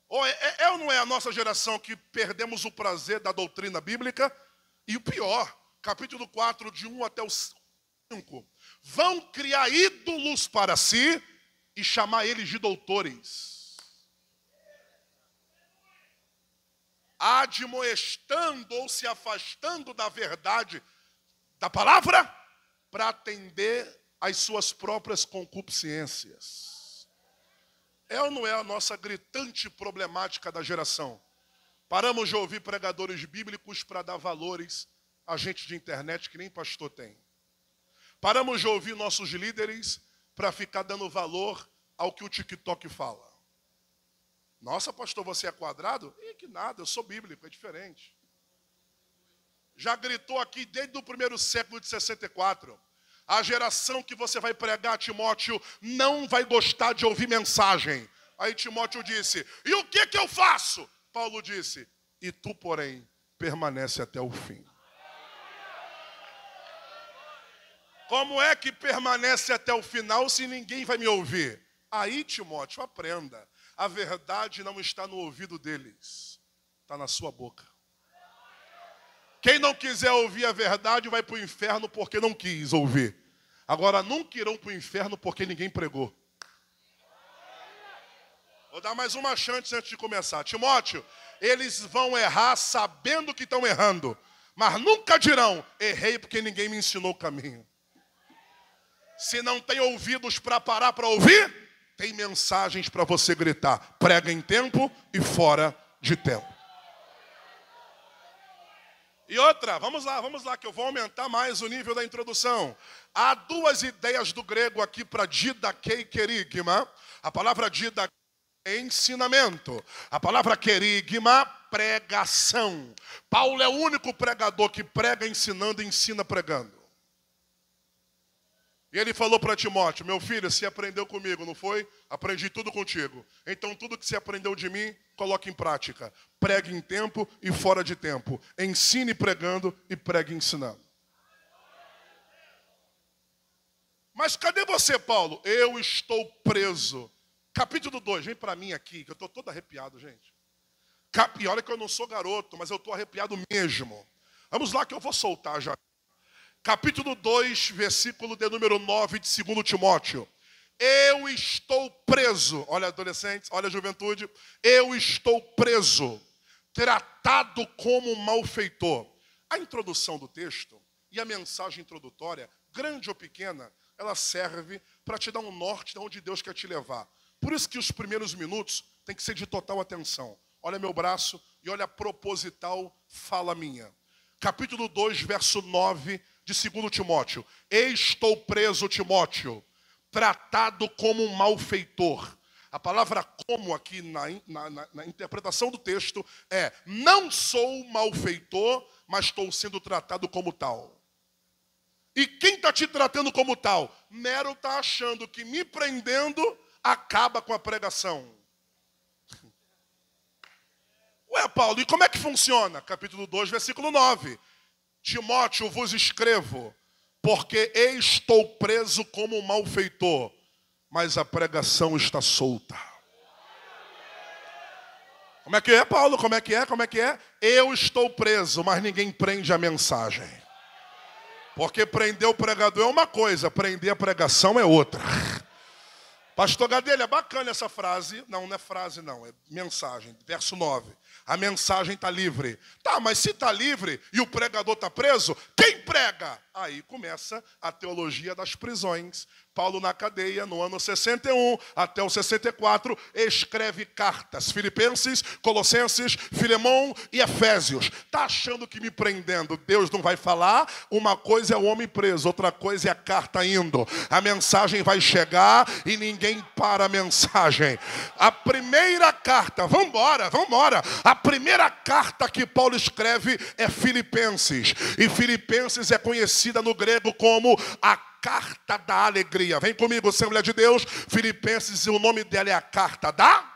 Ou ou não é a nossa geração que perdemos o prazer da doutrina bíblica? E o pior, capítulo 4, de 1 até o 5. Vão criar ídolos para si e chamar eles de doutores. Admoestando ou se afastando da verdade da palavra para atender às suas próprias concupiscências. É ou não é a nossa gritante problemática da geração? Paramos de ouvir pregadores bíblicos para dar valores a gente de internet que nem pastor tem. Paramos de ouvir nossos líderes para ficar dando valor ao que o TikTok fala. Nossa, pastor, você é quadrado? Ih, que nada, eu sou bíblico, é diferente. Já gritou aqui desde o 1º século de 64. A geração que você vai pregar, Timóteo, não vai gostar de ouvir mensagem. Aí Timóteo disse, e o que eu faço? Paulo disse, e tu, porém, permanece até o fim. Como é que permanece até o final se ninguém vai me ouvir? Aí, Timóteo, aprenda. A verdade não está no ouvido deles, está na sua boca. Quem não quiser ouvir a verdade vai para o inferno porque não quis ouvir. Agora, nunca irão para o inferno porque ninguém pregou. Vou dar mais uma chance antes de começar. Timóteo, eles vão errar sabendo que estão errando. Mas nunca dirão, errei porque ninguém me ensinou o caminho. Se não tem ouvidos para parar para ouvir, tem mensagens para você gritar. Prega em tempo e fora de tempo. E outra, vamos lá, que eu vou aumentar mais o nível da introdução. Há duas ideias do grego aqui para didaquei querigma. A palavra didaquei é ensinamento. A palavra querigma, pregação. Paulo é o único pregador que prega ensinando e ensina pregando. E ele falou para Timóteo, meu filho, você aprendeu comigo, não foi? Aprendi tudo contigo. Então tudo que você aprendeu de mim, coloque em prática. Pregue em tempo e fora de tempo. Ensine pregando e pregue ensinando. Mas cadê você, Paulo? Eu estou preso. Capítulo 2, vem para mim aqui, que eu estou todo arrepiado, gente. E olha que eu não sou garoto, mas eu estou arrepiado mesmo. Vamos lá que eu vou soltar já. capítulo 2, versículo de número 9 de 2 Timóteo. Eu estou preso, olha adolescentes, olha juventude, eu estou preso, tratado como malfeitor. A introdução do texto e a mensagem introdutória, grande ou pequena, ela serve para te dar um norte de onde Deus quer te levar. Por isso que os primeiros minutos tem que ser de total atenção. Olha meu braço e olha a proposital fala minha. Capítulo 2, verso 9 de 2 Timóteo. Estou preso, Timóteo, tratado como um malfeitor. A palavra como aqui na interpretação do texto é: não sou malfeitor, mas estou sendo tratado como tal. E quem está te tratando como tal? Nero está achando que me prendendo acaba com a pregação. Ué, Paulo, e como é que funciona? Capítulo 2, versículo 9. Timóteo, vos escrevo, porque estou preso como um malfeitor, mas a pregação está solta. Como é que é, Paulo? Como é que é? Como é que é? Eu estou preso, mas ninguém prende a mensagem. Porque prender o pregador é uma coisa, prender a pregação é outra. Pastor Gadelha, é bacana essa frase. Não, não é frase não, é mensagem. Verso 9. A mensagem está livre. Tá, mas se está livre e o pregador está preso, quem prega? Aí começa a teologia das prisões. Paulo na cadeia, no ano 61 até o 64, escreve cartas. Filipenses, Colossenses, Filemão e Efésios. Está achando que me prendendo Deus não vai falar? Uma coisa é o homem preso, outra coisa é a carta indo. A mensagem vai chegar e ninguém para a mensagem. A primeira carta, vamos embora. A primeira carta que Paulo escreve é Filipenses. E Filipenses é conhecida no grego como a carta da alegria. Vem comigo, Assembleia de Deus. Filipenses, o nome dela é a carta da...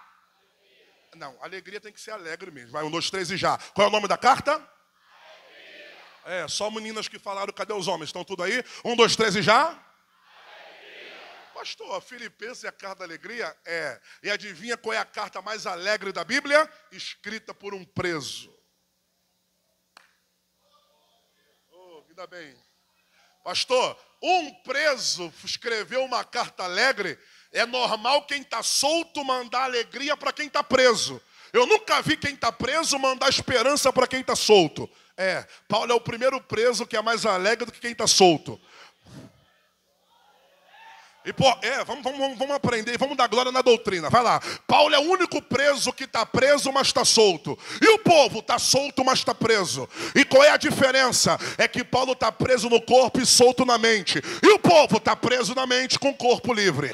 Não, alegria tem que ser alegre mesmo. Vai, 1, 2, 3 e já. Qual é o nome da carta? Alegria. É, só meninas que falaram, cadê os homens? Estão tudo aí? 1, 2, 3 e já? Alegria. Pastor, Filipenses é a carta da alegria? É. E adivinha qual é a carta mais alegre da Bíblia? Escrita por um preso. Oh, ainda bem. Pastor, um preso escreveu uma carta alegre. É normal quem está solto mandar alegria para quem está preso. Eu nunca vi quem está preso mandar esperança para quem está solto. É, Paulo é o primeiro preso que é mais alegre do que quem está solto. E, vamos aprender, vamos dar glória na doutrina. Vai lá. Paulo é o único preso que está preso, mas está solto. E o povo está solto, mas está preso. E qual é a diferença? É que Paulo está preso no corpo e solto na mente. E o povo está preso na mente com o corpo livre.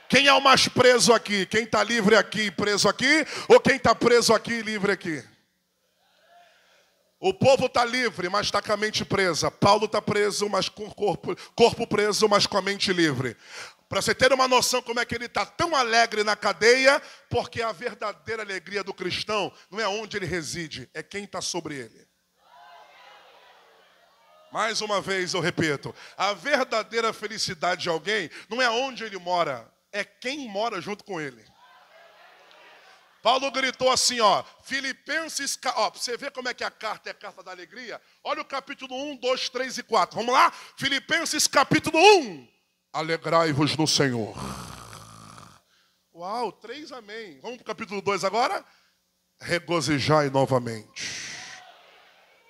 Quem é o mais preso aqui? Quem está livre aqui e preso aqui? Ou quem está preso aqui e livre aqui? O povo está livre, mas está com a mente presa. Paulo está preso, mas com o corpo preso, mas com a mente livre. Para você ter uma noção como é que ele está tão alegre na cadeia, porque a verdadeira alegria do cristão não é onde ele reside, é quem está sobre ele. Mais uma vez eu repito, a verdadeira felicidade de alguém não é onde ele mora, é quem mora junto com ele. Paulo gritou assim, ó, Filipenses, ó, pra você ver como é que a carta é a carta da alegria. Olha o capítulo 1, 2, 3 e 4. Vamos lá? Filipenses capítulo 1. Alegrai-vos no Senhor. Uau, 3 amém. Vamos para o capítulo 2 agora? Regozijai novamente.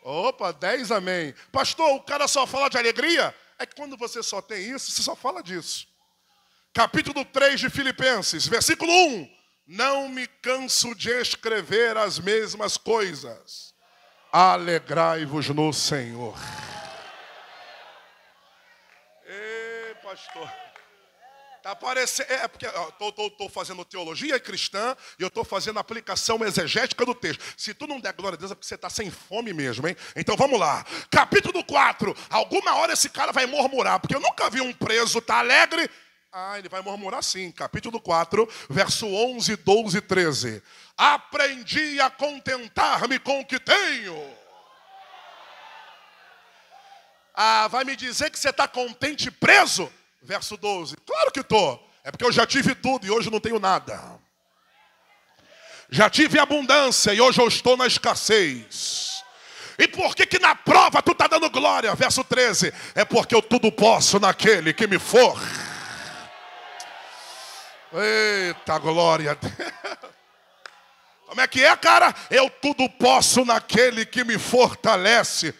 Opa, 10 amém. Pastor, o cara só fala de alegria? É que quando você só tem isso, você só fala disso. Capítulo 3 de Filipenses, versículo 1. Não me canso de escrever as mesmas coisas. Alegrai-vos no Senhor. Ei, pastor. Tá parecendo, é porque estou fazendo teologia cristã e eu estou fazendo aplicação exegética do texto. Se tu não der glória a Deus é porque você está sem fome mesmo, hein? Então vamos lá. Capítulo 4. Alguma hora esse cara vai murmurar, porque eu nunca vi um preso estar alegre. Ah, ele vai murmurar sim. Capítulo 4, verso 11, 12 e 13. Aprendi a contentar-me com o que tenho. Ah, vai me dizer que você está contente preso? Verso 12. Claro que estou. É porque eu já tive tudo e hoje não tenho nada. Já tive abundância e hoje eu estou na escassez. E por que na prova tu está dando glória? Verso 13. É porque eu tudo posso naquele que me for. Eita glória a Deus. Como é que é, cara? Eu tudo posso naquele que me fortalece.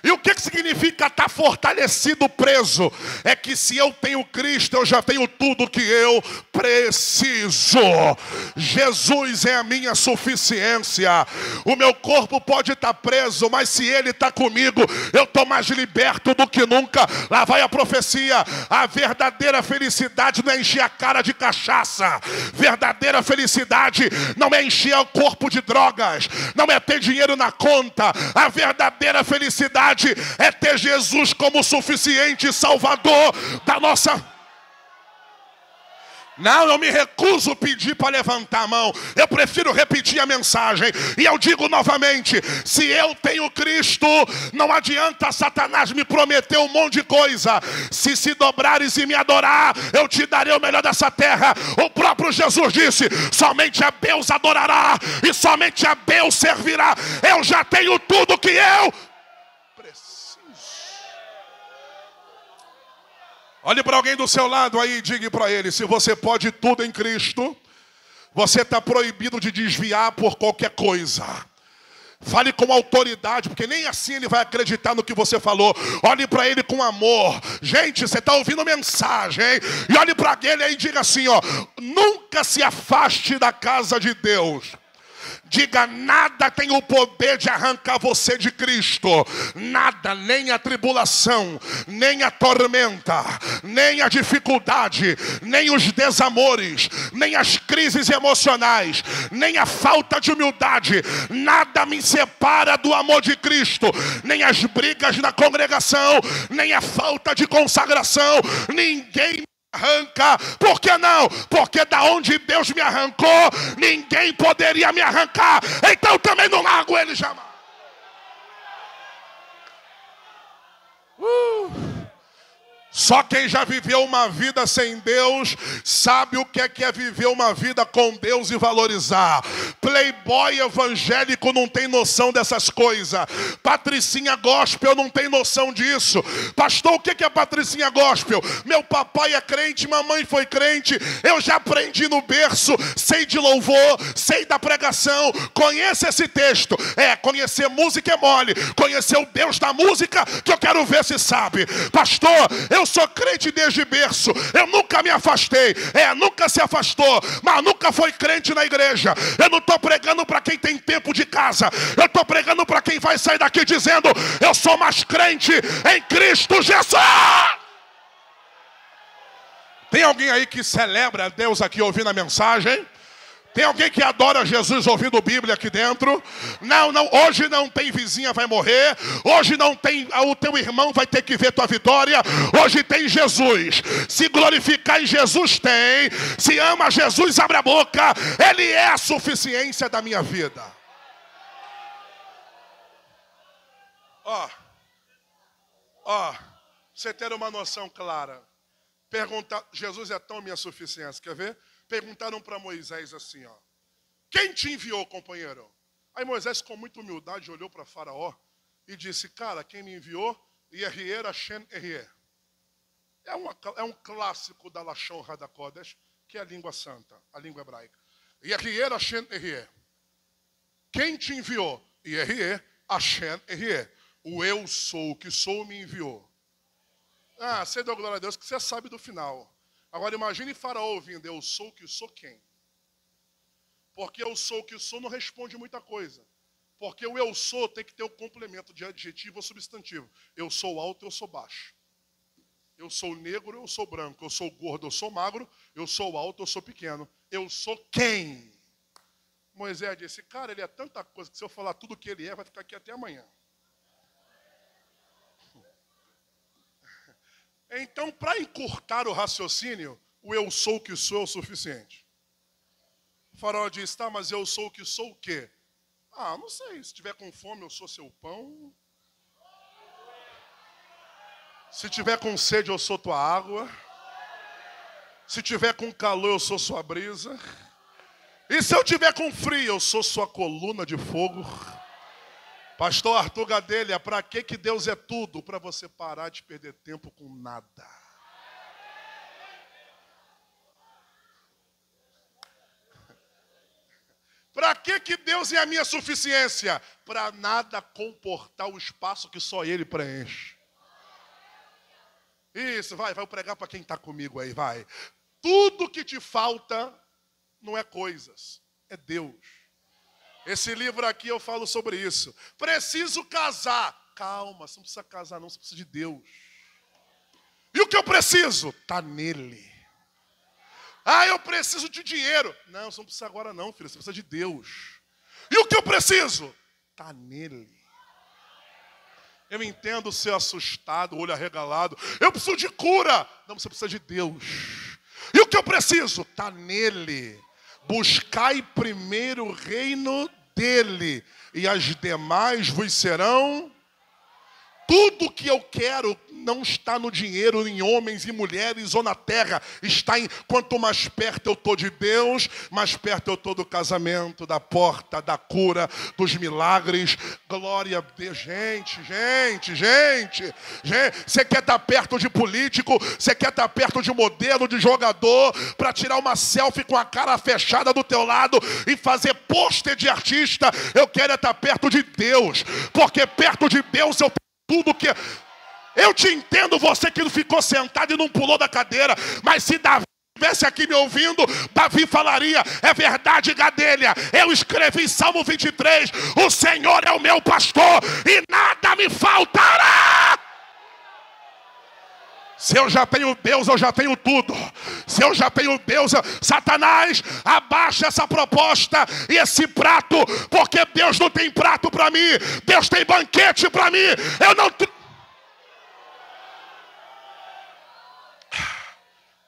E o que significa estar fortalecido, preso? É que se eu tenho Cristo, eu já tenho tudo que eu preciso. Jesus é a minha suficiência. O meu corpo pode estar preso, mas se Ele está comigo, eu estou mais liberto do que nunca. Lá vai a profecia. A verdadeira felicidade não é encher a cara de cachaça. Verdadeira felicidade não é encher o corpo de drogas. Não é ter dinheiro na conta. A verdadeira felicidade é ter Jesus como suficiente Salvador da nossa... Não, eu me recuso a pedir para levantar a mão. Eu prefiro repetir a mensagem. E eu digo novamente, se eu tenho Cristo, não adianta Satanás me prometer um monte de coisa. Se dobrares e me adorar, eu te darei o melhor dessa terra. O próprio Jesus disse, somente a Deus adorará e somente a Deus servirá. Eu já tenho tudo que eu preciso. Olhe para alguém do seu lado aí e diga para ele, se você pode tudo em Cristo, você está proibido de desviar por qualquer coisa. Fale com autoridade, porque nem assim ele vai acreditar no que você falou. Olhe para ele com amor. Gente, você está ouvindo mensagem, hein? E olhe para ele aí e diga assim, ó, nunca se afaste da casa de Deus. Diga, nada tem o poder de arrancar você de Cristo. Nada, nem a tribulação, nem a tormenta, nem a dificuldade, nem os desamores, nem as crises emocionais, nem a falta de humildade. Nada me separa do amor de Cristo. Nem as brigas na congregação, nem a falta de consagração. Ninguém arranca. Por que não? Porque da onde Deus me arrancou, ninguém poderia me arrancar. Então também não largo ele jamais. Só quem já viveu uma vida sem Deus sabe o que é viver uma vida com Deus e valorizar. Playboy evangélico não tem noção dessas coisas. Patricinha gospel não tem noção disso. Pastor, o que é patricinha gospel? Meu papai é crente, mamãe foi crente. Eu já aprendi no berço, sei de louvor, sei da pregação. Conheço esse texto. Conhecer música é mole. Conhecer o Deus da música que eu quero ver se sabe. Pastor, eu sou crente desde berço. Eu nunca me afastei. Nunca se afastou, mas nunca foi crente na igreja. Eu não estou pregando para quem tem tempo de casa. Eu estou pregando para quem vai sair daqui dizendo, eu sou mais crente em Cristo Jesus. Tem alguém aí que celebra Deus aqui ouvindo a mensagem? Tem alguém que adora Jesus ouvindo Bíblia aqui dentro? Não, hoje não tem vizinha vai morrer. Hoje não tem, o teu irmão vai ter que ver tua vitória. Hoje tem Jesus. Se glorificar em Jesus tem. Se ama Jesus, abre a boca. Ele é a suficiência da minha vida. Você ter uma noção clara. Perguntar, Jesus é tão minha suficiência, quer ver? Perguntaram para Moisés assim, ó. Quem te enviou, companheiro? Aí Moisés, com muita humildade, olhou para Faraó e disse, cara, quem me enviou? Yehie Hashem Yehie. É um clássico da Lashon HaKodesh, que é a língua santa, a língua hebraica. Yehie Hashem Yehie. Quem te enviou? Yehie Hashem Yehie. O eu sou, o que sou, me enviou. Você deu glória a Deus, que você sabe do final. Agora imagine Faraó ouvindo, eu sou o que sou quem? Porque eu sou o que sou não responde muita coisa. Porque o eu sou tem que ter o complemento de adjetivo ou substantivo. Eu sou alto, eu sou baixo. Eu sou negro, eu sou branco. Eu sou gordo, eu sou magro. Eu sou alto, eu sou pequeno. Eu sou quem? Moisés disse, cara, ele é tanta coisa que se eu falar tudo o que ele é, vai ficar aqui até amanhã. Então, para encurtar o raciocínio, o eu sou o que sou é o suficiente. O Faraó diz, tá, mas eu sou o que sou o quê? Não sei, se tiver com fome eu sou seu pão. Se tiver com sede eu sou tua água. Se tiver com calor eu sou sua brisa. E se eu tiver com frio eu sou sua coluna de fogo. Pastor Arthur Gadelha, para que Deus é tudo? Para você parar de perder tempo com nada. Para que Deus é a minha suficiência? Para nada comportar o espaço que só Ele preenche. Isso, vai pregar para quem está comigo aí, vai. Tudo que te falta não é coisas, é Deus. Esse livro aqui eu falo sobre isso. Preciso casar. Calma, você não precisa casar não, você precisa de Deus. E o que eu preciso? Está nele. Ah, eu preciso de dinheiro. Não, você não precisa agora não, filho, você precisa de Deus. E o que eu preciso? Está nele. Eu entendo ser assustado, olho arregalado. Eu preciso de cura. Não, você precisa de Deus. E o que eu preciso? Está nele. Buscai primeiro o reino dele, e as demais vos serão. Tudo que eu quero não está no dinheiro, em homens e mulheres ou na terra. Está em quanto mais perto eu estou de Deus, mais perto eu estou do casamento, da porta, da cura, dos milagres. Glória a Deus. Gente. Você quer estar perto de político, você quer estar perto de modelo, de jogador, para tirar uma selfie com a cara fechada do teu lado e fazer pôster de artista. Eu quero estar perto de Deus, porque perto de Deus eu tudo que... Eu te entendo, você que não ficou sentado e não pulou da cadeira, mas se Davi estivesse aqui me ouvindo, Davi falaria, é verdade, Gadelha, eu escrevi Salmo 23, o Senhor é o meu pastor e nada me faltará. Se eu já tenho Deus, eu já tenho tudo. Se eu já tenho Deus, Satanás, abaixa essa proposta e esse prato, porque Deus não tem prato para mim, Deus tem banquete para mim. Eu não...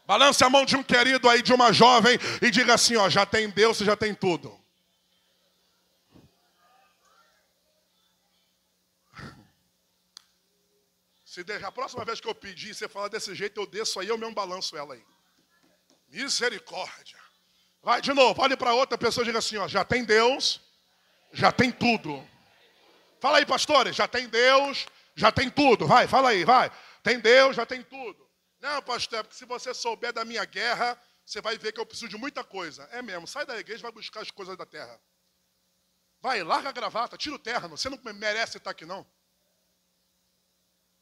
Balance a mão de um querido aí, de uma jovem, e diga assim, ó, já tem Deus, você já tem tudo. Se a próxima vez que eu pedir, você falar desse jeito, eu desço aí, eu mesmo balanço ela aí. Misericórdia. Vai de novo, olhe para outra pessoa e diga assim, ó, já tem Deus, já tem tudo. Fala aí, pastores, já tem Deus, já tem tudo. Vai, fala aí, vai. Tem Deus, já tem tudo. Não, pastor, porque se você souber da minha guerra, você vai ver que eu preciso de muita coisa. É mesmo, sai da igreja e vai buscar as coisas da terra. Vai, larga a gravata, tira o terno, você não merece estar aqui não.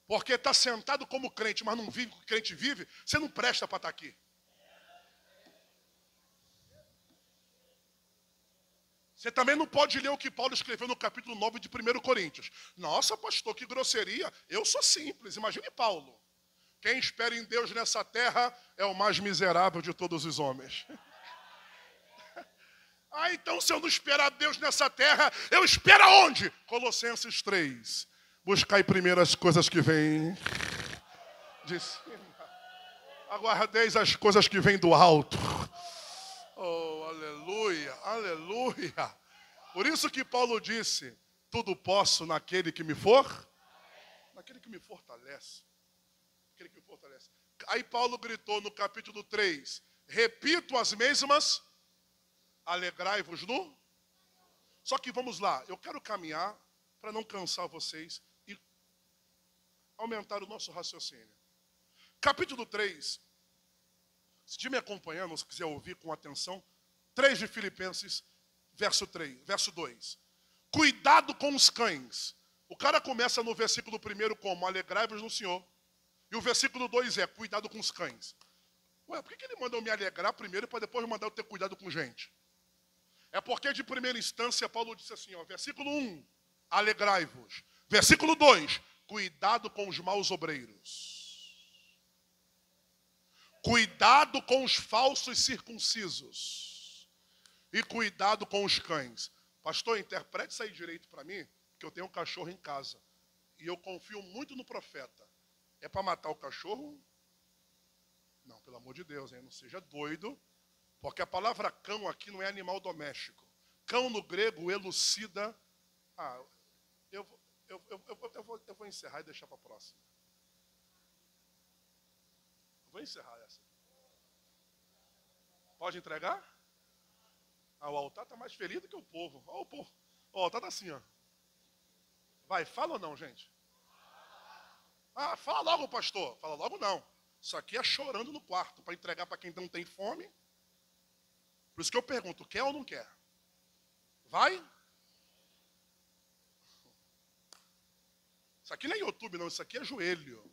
Porque está sentado como crente, mas não vive o que o crente vive, você não presta para estar aqui. Você também não pode ler o que Paulo escreveu no capítulo 9 de 1 Coríntios. Nossa, pastor, que grosseria. Eu sou simples, imagine Paulo. Quem espera em Deus nessa terra é o mais miserável de todos os homens. Ah, então se eu não esperar Deus nessa terra, eu espero aonde? Colossenses 3. Buscai primeiro as coisas que vêm de cima. Aguardeis as coisas que vêm do alto. Oh, aleluia, aleluia. Por isso que Paulo disse, tudo posso naquele que me naquele que me fortalece. Aquele que me fortalece. Aí Paulo gritou no capítulo 3, repito as mesmas, alegrai-vos no... Só que vamos lá, eu quero caminhar para não cansar vocês e aumentar o nosso raciocínio. Capítulo 3, se estiver me acompanhando, se quiser ouvir com atenção, 3 de Filipenses, verso 2. Cuidado com os cães. O cara começa no versículo 1 como, alegrai-vos no Senhor. E o versículo 2 é, cuidado com os cães. Ué, por que ele manda eu me alegrar primeiro para depois mandar eu ter cuidado com gente? É porque de primeira instância Paulo disse assim, ó, versículo 1, alegrai-vos. Versículo 2, cuidado com os maus obreiros. Cuidado com os falsos circuncisos. E cuidado com os cães. Pastor, interprete isso aí direito para mim, que eu tenho um cachorro em casa. E eu confio muito no profeta. É para matar o cachorro? Não, pelo amor de Deus, hein? Não seja doido. Porque a palavra cão aqui não é animal doméstico. Cão no grego elucida... Eu vou encerrar e deixar para a próxima. Vou encerrar essa. Pode entregar? O altar está mais ferido que o povo. Olha o povo. O altar está assim, ó. Vai, fala ou não, gente? Ah, fala logo, pastor. Fala logo não. Isso aqui é chorando no quarto para entregar para quem não tem fome. Por isso que eu pergunto, quer ou não quer? Vai? Isso aqui não é YouTube, não. Isso aqui é joelho.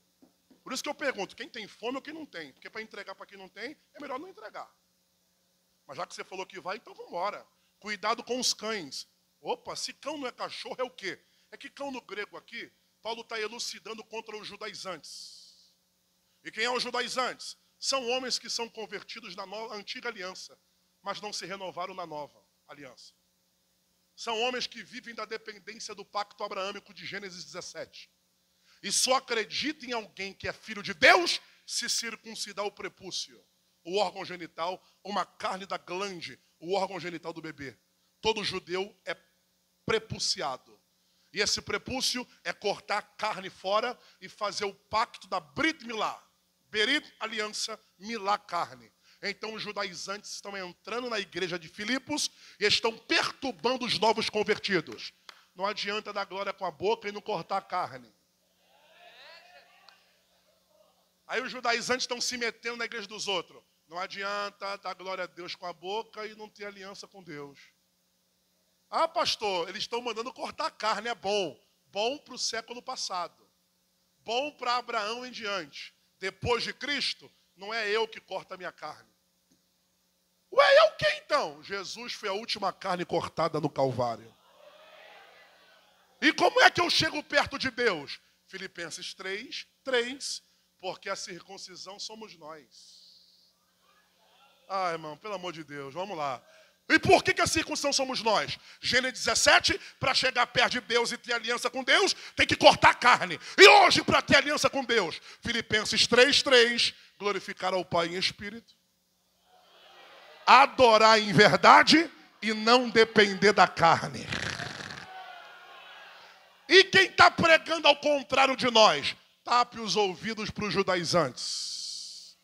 Por isso que eu pergunto, quem tem fome ou quem não tem? Porque para entregar para quem não tem, é melhor não entregar. Mas já que você falou que vai, então vamos embora. Cuidado com os cães. Opa, se cão não é cachorro, é o quê? É que cão no grego aqui, Paulo está elucidando contra os judaizantes. E quem é os judaizantes? São homens que são convertidos na antiga aliança, mas não se renovaram na nova aliança. São homens que vivem da dependência do pacto abraâmico de Gênesis 17. E só acreditam em alguém que é filho de Deus se circuncidar o prepúcio, o órgão genital, uma carne da glande, o órgão genital do bebê. Todo judeu é prepuciado. E esse prepúcio é cortar a carne fora e fazer o pacto da Brit Milá. Berit, aliança, Milá, carne. Então os judaizantes estão entrando na igreja de Filipos e estão perturbando os novos convertidos. Não adianta dar glória com a boca e não cortar a carne. Aí os judaizantes estão se metendo na igreja dos outros. Não adianta dar glória a Deus com a boca e não ter aliança com Deus. Ah, pastor, eles estão mandando cortar a carne, é bom. Bom para o século passado. Bom para Abraão em diante. Depois de Cristo, não é eu que corto a minha carne. Ué, é o que então? Jesus foi a última carne cortada no Calvário. E como é que eu chego perto de Deus? Filipenses 3, porque a circuncisão somos nós. Ah, irmão, pelo amor de Deus, vamos lá. E por que a circuncisão somos nós? Gênesis 17, para chegar perto de Deus e ter aliança com Deus, tem que cortar a carne. E hoje, para ter aliança com Deus, Filipenses 3, glorificar ao Pai em espírito. Adorar em verdade e não depender da carne. E quem está pregando ao contrário de nós? Tape os ouvidos para os judaizantes.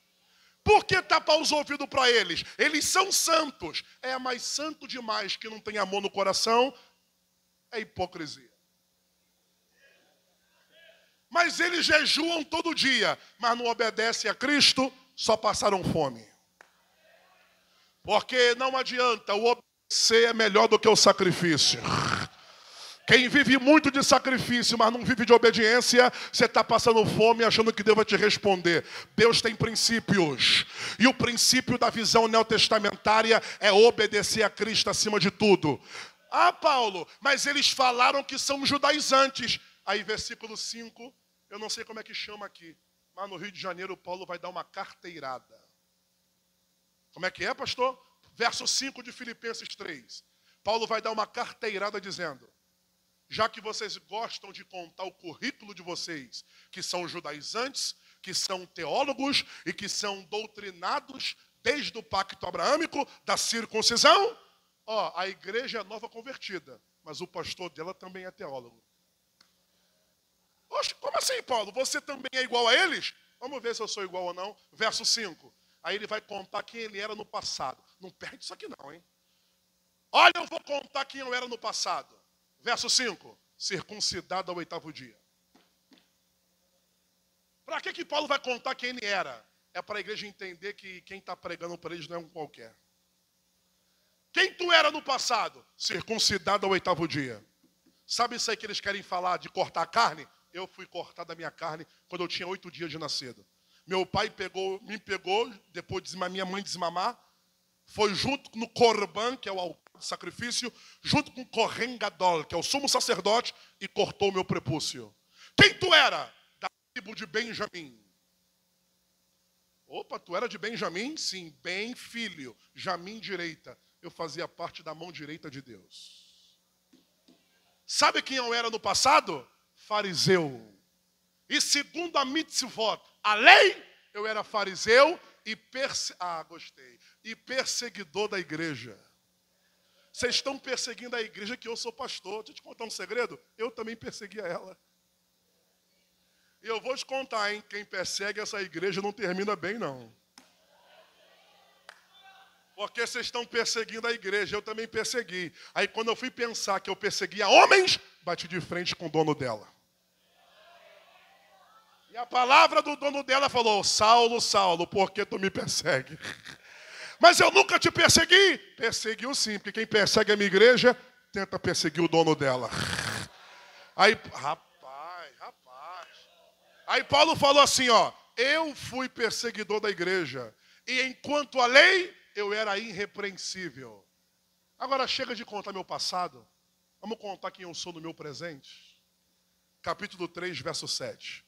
Por que tapar os ouvidos para eles? Eles são santos. É, mas santo demais que não tem amor no coração é hipocrisia. Mas eles jejuam todo dia, mas não obedecem a Cristo, só passaram fome. Porque não adianta, o obedecer é melhor do que o sacrifício. Quem vive muito de sacrifício, mas não vive de obediência, você está passando fome achando que Deus vai te responder. Deus tem princípios. E o princípio da visão neotestamentária é obedecer a Cristo acima de tudo. Ah, Paulo, mas eles falaram que são judaizantes. Aí, versículo 5, eu não sei como é que chama aqui, mas no Rio de Janeiro, Paulo vai dar uma carteirada. Como é que é, pastor? Verso 5 de Filipenses 3. Paulo vai dar uma carteirada dizendo: já que vocês gostam de contar o currículo de vocês, que são judaizantes, que são teólogos e que são doutrinados desde o pacto abraâmico da circuncisão, a igreja é nova convertida, mas o pastor dela também é teólogo. Oxe, como assim, Paulo? Você também é igual a eles? Vamos ver se eu sou igual ou não. Verso 5. Aí ele vai contar quem ele era no passado. Não perde isso aqui não, hein? Olha, eu vou contar quem eu era no passado. Verso 5. Circuncidado ao 8º dia. Para que Paulo vai contar quem ele era? É para a igreja entender que quem está pregando para eles não é um qualquer. Quem tu era no passado? Circuncidado ao 8º dia. Sabe isso aí que eles querem falar de cortar a carne? Eu fui cortado a minha carne quando eu tinha 8 dias de nascido. Meu pai me pegou, depois de minha mãe desmamar, foi junto no Corban, que é o altar de sacrifício, junto com o Kohen Gadol, que é o sumo sacerdote, e cortou o meu prepúcio. Quem tu era? Da tribo de Benjamim. Opa, tu era de Benjamim? Sim, bem filho, Jamim direita. Eu fazia parte da mão direita de Deus. Sabe quem eu era no passado? Fariseu. E segundo a mitzvot, a lei, eu era fariseu e perseguidor da igreja. Vocês estão perseguindo a igreja que eu sou pastor. Deixa eu te contar um segredo. Eu também perseguia ela. E eu vou te contar, hein? Quem persegue essa igreja não termina bem, não. Porque vocês estão perseguindo a igreja, eu também persegui. Aí quando eu fui pensar que eu perseguia homens, bati de frente com o dono dela. E a palavra do dono dela falou: Saulo, Saulo, por que tu me persegue? Mas eu nunca te persegui. Perseguiu sim, porque quem persegue a minha igreja, tenta perseguir o dono dela. Aí, rapaz. Aí Paulo falou assim, ó: eu fui perseguidor da igreja. E enquanto a lei, eu era irrepreensível. Agora chega de contar meu passado. Vamos contar quem eu sou no meu presente. Capítulo 3, verso 7.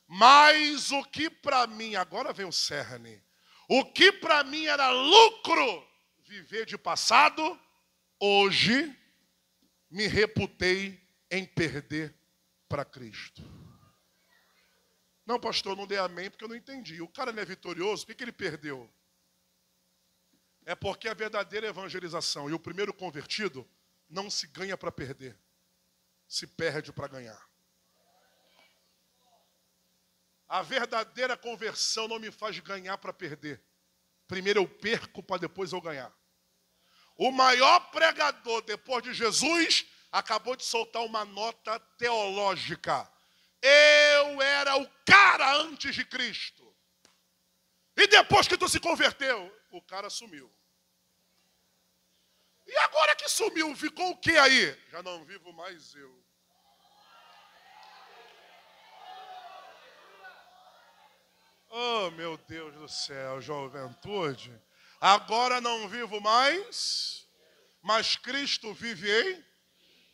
Mas o que para mim, agora vem o cerne. O que para mim era lucro viver de passado, hoje me reputei em perder para Cristo. Não, pastor, não dei amém porque eu não entendi. O cara não é vitorioso, por que ele perdeu? É porque a verdadeira evangelização e o primeiro convertido não se ganha para perder, se perde para ganhar. A verdadeira conversão não me faz ganhar para perder. Primeiro eu perco para depois eu ganhar. O maior pregador depois de Jesus acabou de soltar uma nota teológica. Eu era o cara antes de Cristo. E depois que tu se converteu, o cara sumiu. E agora que sumiu, ficou o que aí? Já não vivo mais eu. Oh, meu Deus do céu, juventude. Agora não vivo mais, mas Cristo vive em...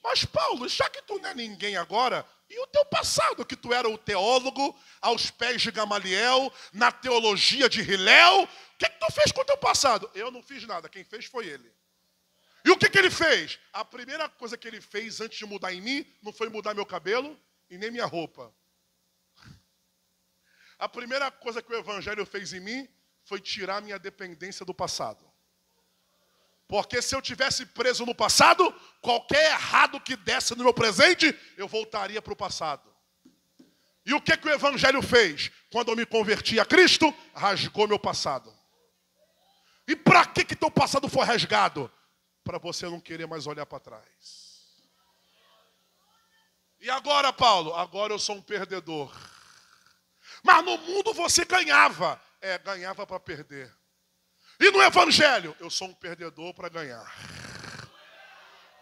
Mas Paulo, já que tu não é ninguém agora, e o teu passado, que tu era o teólogo aos pés de Gamaliel, na teologia de Hilel, o que tu fez com o teu passado? Eu não fiz nada, quem fez foi ele. E o que ele fez? A primeira coisa que ele fez antes de mudar em mim, não foi mudar meu cabelo e nem minha roupa. A primeira coisa que o evangelho fez em mim foi tirar minha dependência do passado. Porque se eu tivesse preso no passado, qualquer errado que desse no meu presente, eu voltaria para o passado. E o que o evangelho fez? Quando eu me converti a Cristo, rasgou meu passado. E para que teu passado foi rasgado? Para você não querer mais olhar para trás. E agora, Paulo? Agora eu sou um perdedor. Mas no mundo você ganhava. Ganhava para perder. E no evangelho, eu sou um perdedor para ganhar.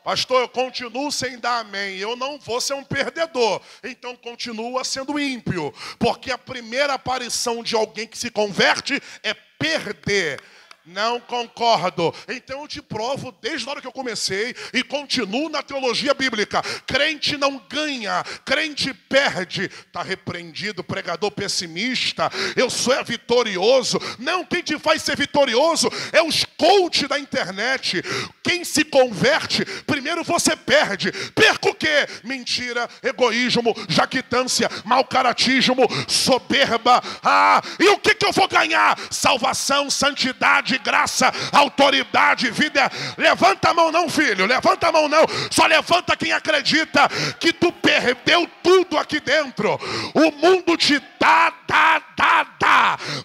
Pastor, eu continuo sem dar amém. Eu não vou ser um perdedor. Então continua sendo ímpio. Porque a primeira aparição de alguém que se converte é perder. Não concordo. Então eu te provo desde a hora que eu comecei e continuo na teologia bíblica. Crente não ganha, crente perde. Está repreendido, pregador pessimista. Eu sou vitorioso. Não, quem te faz ser vitorioso é os coach da internet. Quem se converte, primeiro você perde. Perca o quê? Mentira, egoísmo, jactância, mau caratismo, soberba. E o que eu vou ganhar? Salvação, santidade, graça, autoridade, vida. Levanta a mão não, filho, levanta a mão não. Só levanta quem acredita que tu perdeu tudo aqui dentro. O mundo te dá.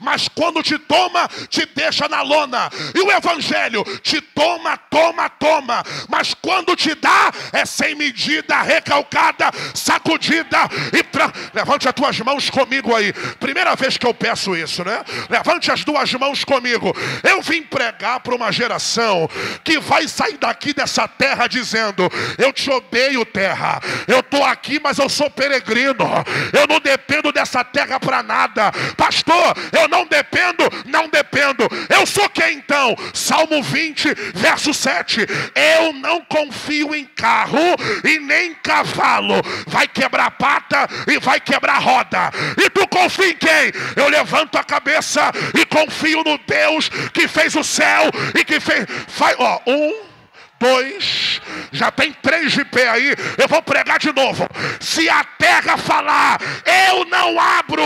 Mas quando te toma, te deixa na lona. E o evangelho te toma. Mas quando te dá, é sem medida, recalcada, sacudida. Levante as tuas mãos comigo aí. Primeira vez que eu peço isso, né? Levante as duas mãos comigo. Eu vim pregar para uma geração que vai sair daqui dessa terra dizendo: eu te odeio, terra. Eu estou aqui, mas eu sou peregrino. Eu não dependo dessa terra para nada. Pastor, eu não dependo. Eu sou quem então? Salmo 20, verso 7. Eu não confio em carro e nem em cavalo. Vai quebrar pata e vai quebrar roda. E tu confia em quem? Eu levanto a cabeça e confio no Deus que fez o céu e que fez... 2, já tem 3 de pé aí. Eu vou pregar de novo. Se a terra falar, eu não abro,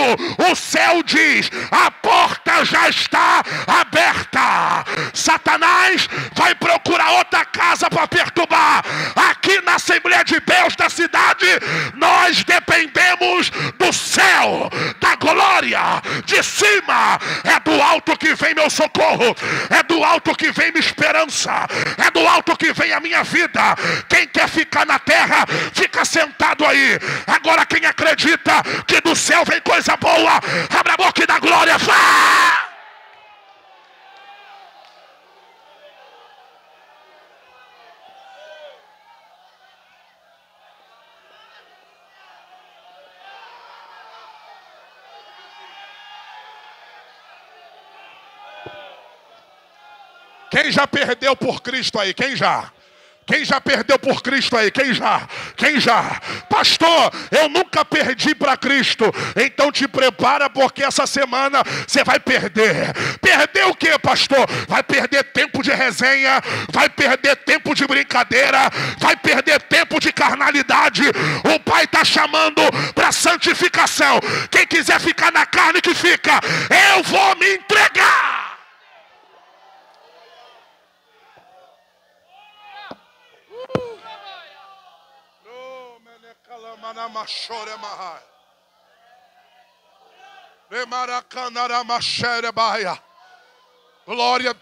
o céu diz, a porta já está aberta. Satanás vai procurar outra casa para perturbar. Aqui na Assembleia de Deus da cidade, nós dependemos do céu, da glória, de cima, é do alto que vem meu socorro, é do alto que vem minha esperança, é do alto que vem a minha vida. Quem quer ficar na terra, fica sentado aí. Agora quem acredita que do céu vem coisa boa, abre a boca e dá glória, vá! Quem já perdeu por Cristo aí? Quem já? Quem já perdeu por Cristo aí? Quem já? Quem já? Pastor, eu nunca perdi para Cristo. Então te prepara, porque essa semana você vai perder. Perder o quê, pastor? Vai perder tempo de resenha, vai perder tempo de brincadeira, vai perder tempo de carnalidade. O Pai está chamando para santificação. Quem quiser ficar na carne, que fica. Eu vou me entregar. Glória.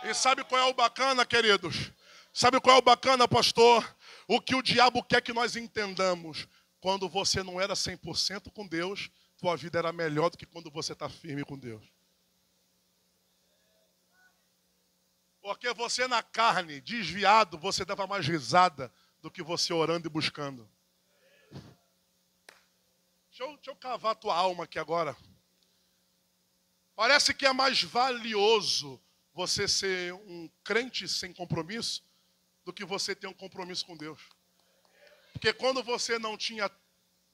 E sabe qual é o bacana, queridos? Sabe qual é o bacana, pastor? O que o diabo quer que nós entendamos. Quando você não era 100% com Deus, tua vida era melhor do que quando você está firme com Deus. Porque você na carne, desviado, você dava mais risada do que você orando e buscando. Deixa eu cavar tua alma aqui agora. Parece que é mais valioso você ser um crente sem compromisso do que você ter um compromisso com Deus. Porque quando você não tinha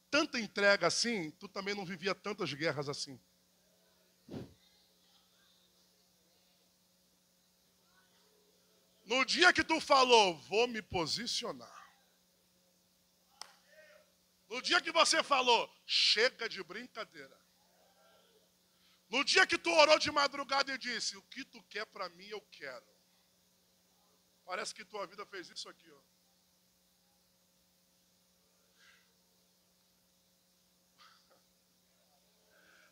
tanta entrega assim, tu também não vivia tantas guerras assim. No dia que tu falou, vou me posicionar. No dia que você falou, chega de brincadeira. No dia que tu orou de madrugada e disse, o que tu quer para mim, eu quero. Parece que tua vida fez isso aqui, ó.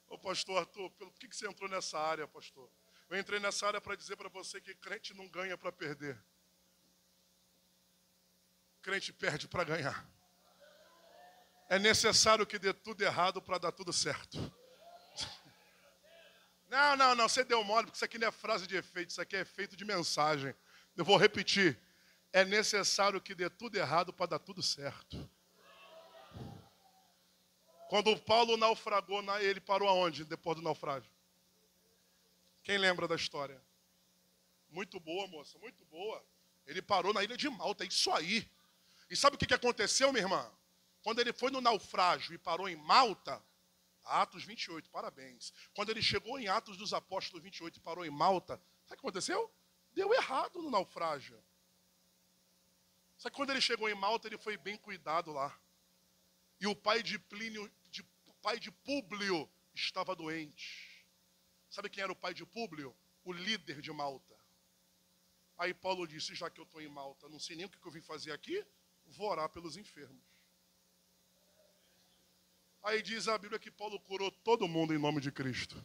Ô pastor Arthur, por que você entrou nessa área, pastor? Eu entrei nessa área para dizer para você que crente não ganha para perder. Crente perde para ganhar. É necessário que dê tudo errado para dar tudo certo. Não, você deu mole, porque isso aqui não é frase de efeito, isso aqui é efeito de mensagem. Eu vou repetir. É necessário que dê tudo errado para dar tudo certo. Quando o Paulo naufragou, ele parou aonde depois do naufrágio? Quem lembra da história? Muito boa, moça, muito boa. Ele parou na ilha de Malta, é isso aí. E sabe o que aconteceu, minha irmã? Quando ele foi no naufrágio e parou em Malta, Atos 28, parabéns. Quando ele chegou em Atos dos Apóstolos 28 e parou em Malta, sabe o que aconteceu? Deu errado no naufrágio. Só que quando ele chegou em Malta, ele foi bem cuidado lá. E o pai de Públio estava doente. Sabe quem era o pai de Públio? O líder de Malta. Aí Paulo disse, já que eu estou em Malta, não sei nem o que eu vim fazer aqui, vou orar pelos enfermos. Aí diz a Bíblia que Paulo curou todo mundo em nome de Cristo.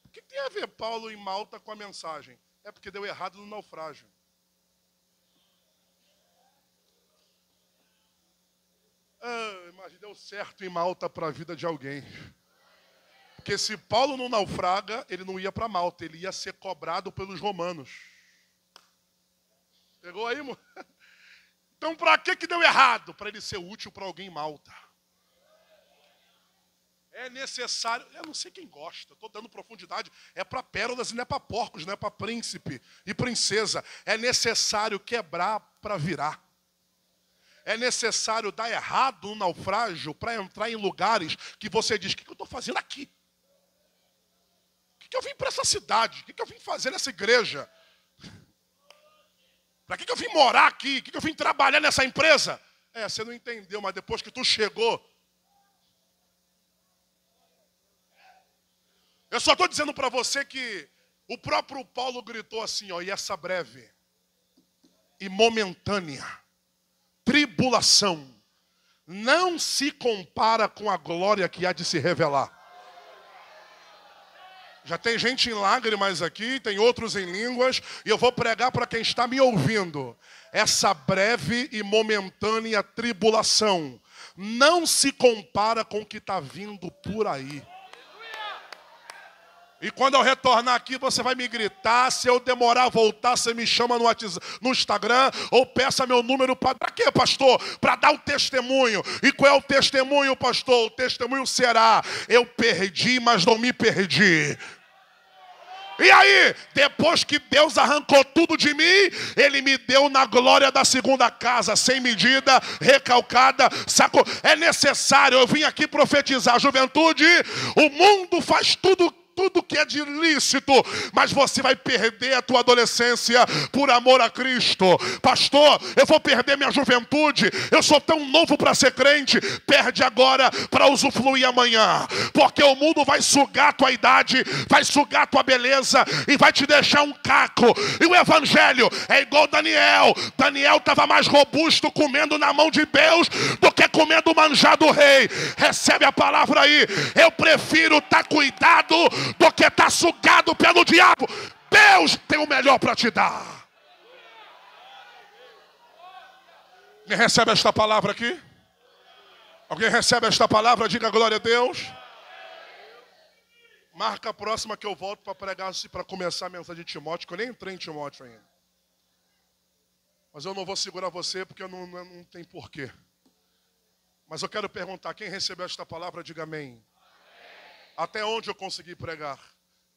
O que tem a ver Paulo em Malta com a mensagem? É porque deu errado no naufrágio. Mas deu certo em Malta para a vida de alguém. Porque se Paulo não naufraga, ele não ia para Malta, ele ia ser cobrado pelos romanos. Pegou aí, irmão? Então para que deu errado? Para ele ser útil para alguém em Malta. É necessário, eu não sei quem gosta, estou dando profundidade, é para pérolas e não é para porcos, não é para príncipe e princesa. É necessário quebrar para virar. É necessário dar errado no naufrágio para entrar em lugares que você diz, o que eu estou fazendo aqui? O que eu vim para essa cidade? O que eu vim fazer nessa igreja? Para que eu vim morar aqui? Para que eu vim trabalhar nessa empresa? Você não entendeu, mas depois que tu chegou... Eu só estou dizendo para você que o próprio Paulo gritou assim, ó, e essa breve e momentânea tribulação não se compara com a glória que há de se revelar. Já tem gente em lágrimas aqui, tem outros em línguas, e eu vou pregar para quem está me ouvindo. Essa breve e momentânea tribulação não se compara com o que está vindo por aí. E quando eu retornar aqui, você vai me gritar. Se eu demorar a voltar, você me chama no WhatsApp, no Instagram, ou peça meu número para... Para quê, pastor? Para dar o testemunho. E qual é o testemunho, pastor? O testemunho será: eu perdi, mas não me perdi. E aí, depois que Deus arrancou tudo de mim, Ele me deu na glória da segunda casa, sem medida, recalcada, sacou? É necessário, eu vim aqui profetizar. Juventude, o mundo faz tudo que é de ilícito, mas você vai perder a tua adolescência por amor a Cristo. Pastor, eu vou perder minha juventude, eu sou tão novo para ser crente. Perde agora para usufruir amanhã, porque o mundo vai sugar a tua idade, vai sugar a tua beleza e vai te deixar um caco. E o evangelho é igual Daniel. Daniel estava mais robusto comendo na mão de Deus do que comendo o manjar do rei. Recebe a palavra aí. Eu prefiro estar cuidado do que está sugado pelo diabo. Deus tem o melhor para te dar. Quem recebe esta palavra aqui? Alguém recebe esta palavra? Diga glória a Deus. Marca a próxima que eu volto para pregar, para começar a mensagem de Timóteo, que eu nem entrei em Timóteo ainda. Mas eu não vou segurar você porque não tem porquê. Mas eu quero perguntar, quem recebeu esta palavra, diga amém. Até onde eu consegui pregar?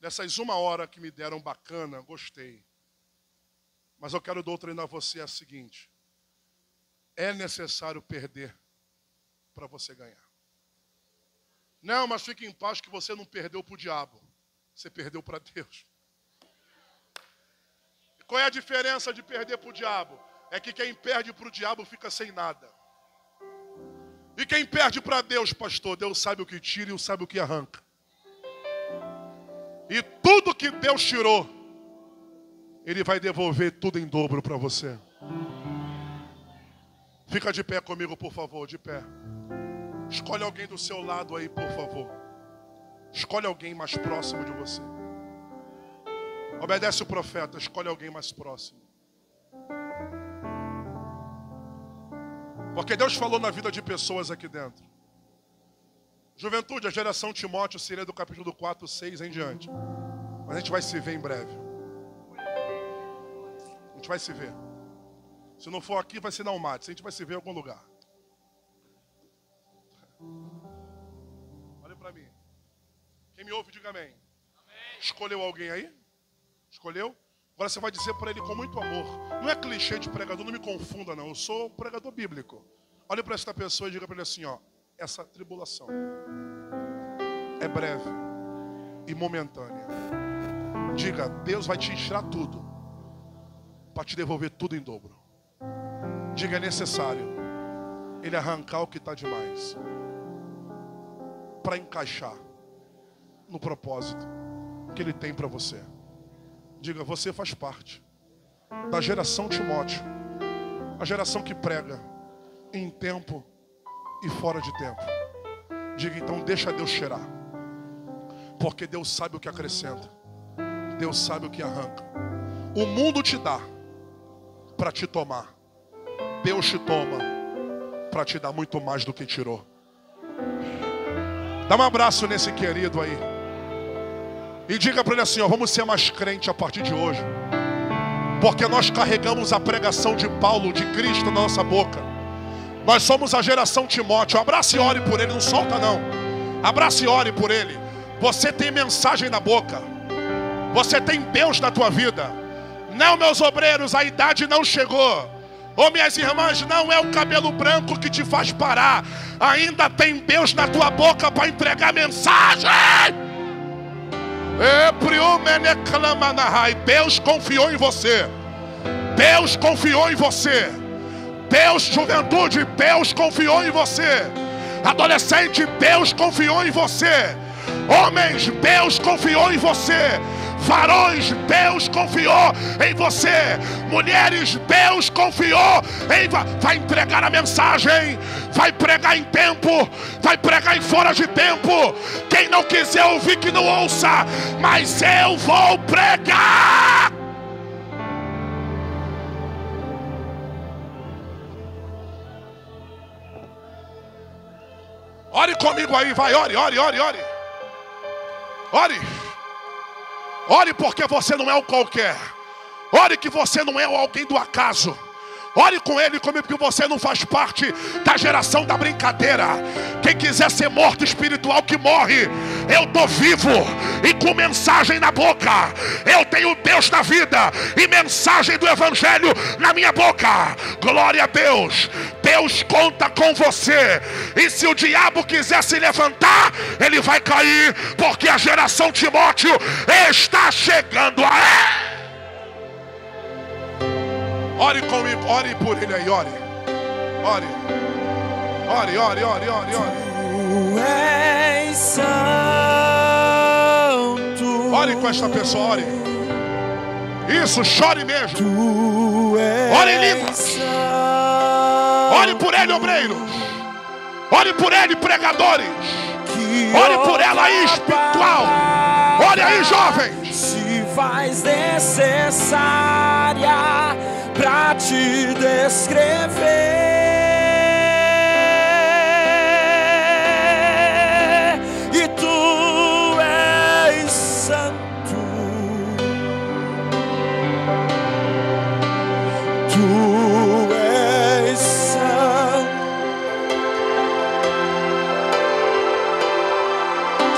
Nessas 1 hora que me deram bacana, gostei. Mas eu quero doutrinar você a seguinte: é necessário perder para você ganhar. Não, mas fique em paz que você não perdeu para o diabo. Você perdeu para Deus. Qual é a diferença de perder para o diabo? É que quem perde para o diabo fica sem nada. E quem perde para Deus, pastor, Deus sabe o que tira e sabe o que arranca. E tudo que Deus tirou, Ele vai devolver tudo em dobro para você. Fica de pé comigo, por favor, de pé. Escolhe alguém do seu lado aí, por favor. Escolhe alguém mais próximo de você. Obedece o profeta, escolhe alguém mais próximo. Porque Deus falou na vida de pessoas aqui dentro. Juventude, a geração Timóteo seria do capítulo 4, 6 em diante. Mas a gente vai se ver em breve. A gente vai se ver. Se não for aqui, vai ser na Almaty. A gente vai se ver em algum lugar. Olha para mim. Quem me ouve, diga amém. Escolheu alguém aí? Escolheu? Agora você vai dizer para ele com muito amor. Não é clichê de pregador, não me confunda não. Eu sou um pregador bíblico. Olhe para esta pessoa e diga para ele assim, ó: essa tribulação é breve e momentânea. Diga, Deus vai te tirar tudo para te devolver tudo em dobro. Diga, é necessário Ele arrancar o que está demais para encaixar no propósito que Ele tem para você. Diga, você faz parte da geração Timóteo, a geração que prega em tempo e fora de tempo. Diga, então deixa Deus cheirar, porque Deus sabe o que acrescenta, Deus sabe o que arranca. O mundo te dá para te tomar, Deus te toma para te dar muito mais do que tirou. Dá um abraço nesse querido aí e diga para ele assim, ó: vamos ser mais crente a partir de hoje, porque nós carregamos a pregação de Paulo, de Cristo na nossa boca. Nós somos a geração Timóteo. Abrace e ore por ele, não solta não. Abrace e ore por ele. Você tem mensagem na boca, você tem Deus na tua vida. Não, meus obreiros, a idade não chegou. Ô, minhas irmãs, não é o cabelo branco que te faz parar. Ainda tem Deus na tua boca para entregar mensagem. Deus confiou em você. Deus confiou em você. Deus, juventude, Deus confiou em você. Adolescente, Deus confiou em você. Homens, Deus confiou em você. Varões, Deus confiou em você. Mulheres, Deus confiou em você. Vai entregar a mensagem, vai pregar em tempo, vai pregar em fora de tempo. Quem não quiser ouvir, que não ouça, mas eu vou pregar. Ore comigo aí, vai, ore. Ore porque você não é um qualquer. Ore que você não é alguém do acaso. Ore com ele comigo, porque você não faz parte da geração da brincadeira. Quem quiser ser morto espiritual, que morre. Eu estou vivo e com mensagem na boca. Eu tenho Deus na vida e mensagem do Evangelho na minha boca. Glória a Deus. Deus conta com você. E se o diabo quiser se levantar, ele vai cair, porque a geração Timóteo está chegando. Ore comigo, ore por ele aí, ore. Tu és santo. Ore com esta pessoa, ore. Isso, chore mesmo. Tu és ore em línguas. Ore por ele, obreiros. Ore por ele, pregadores. Ore por ela aí, espiritual. Ore aí, jovens. Se faz necessária pra te descrever, e tu és santo, tu és santo,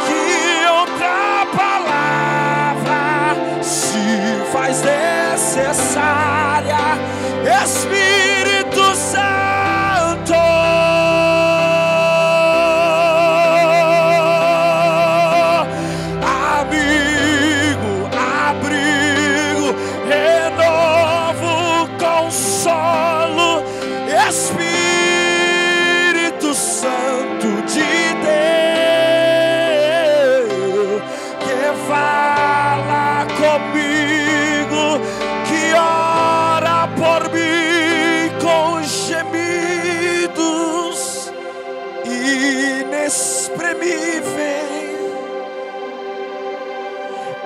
que outra palavra se faz necessária, Espírito Santo, amigo, abrigo, renovo, consolo, Espírito Santo de Deus, que fala comigo, que ora por mim com gemidos inexprimíveis,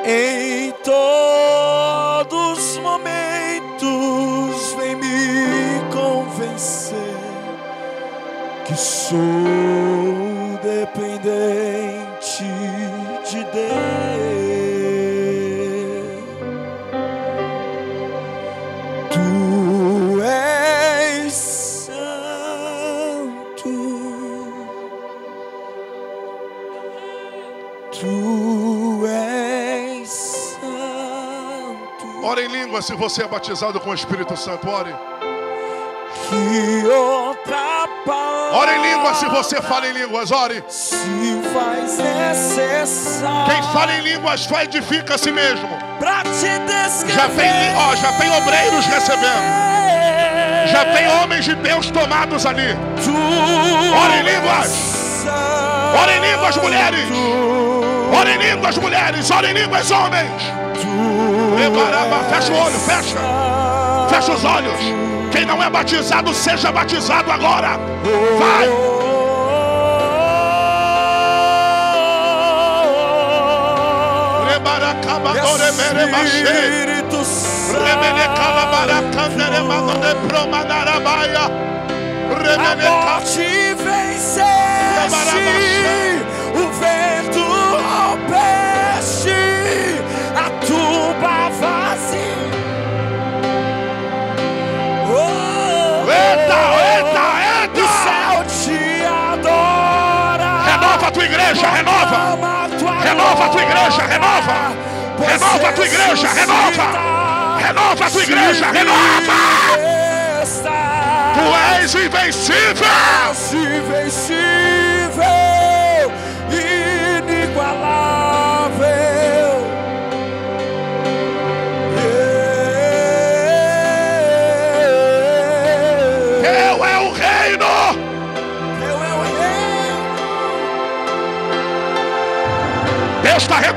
em todos os momentos vem me convencer que sou dependente de Deus. Tu és santo, tu és santo. Ore em língua se você é batizado com o Espírito Santo, ore. Que outra palavra, Ore em língua se você fala em línguas, ore. se faz necessário. Quem fala em línguas edifica a si mesmo. Pra te descrever. Já tem obreiros recebendo. Já tem homens de Deus tomados ali. Ore em línguas. Ore em línguas, mulheres. Ore em línguas, mulheres. Ore em línguas, homens. Fecha o olho, fecha. Fecha os olhos. Quem não é batizado, seja batizado agora. Vai. Espírito Santo, a morte venceste, o vento rompeste, a tumba vazia. Eita! O céu te adora. Renova a tua igreja, renova. Renova a tua igreja, renova. Renova a tua igreja, renova. Renova a tua igreja, renova. Tu és invencível. Invencível, inigualável.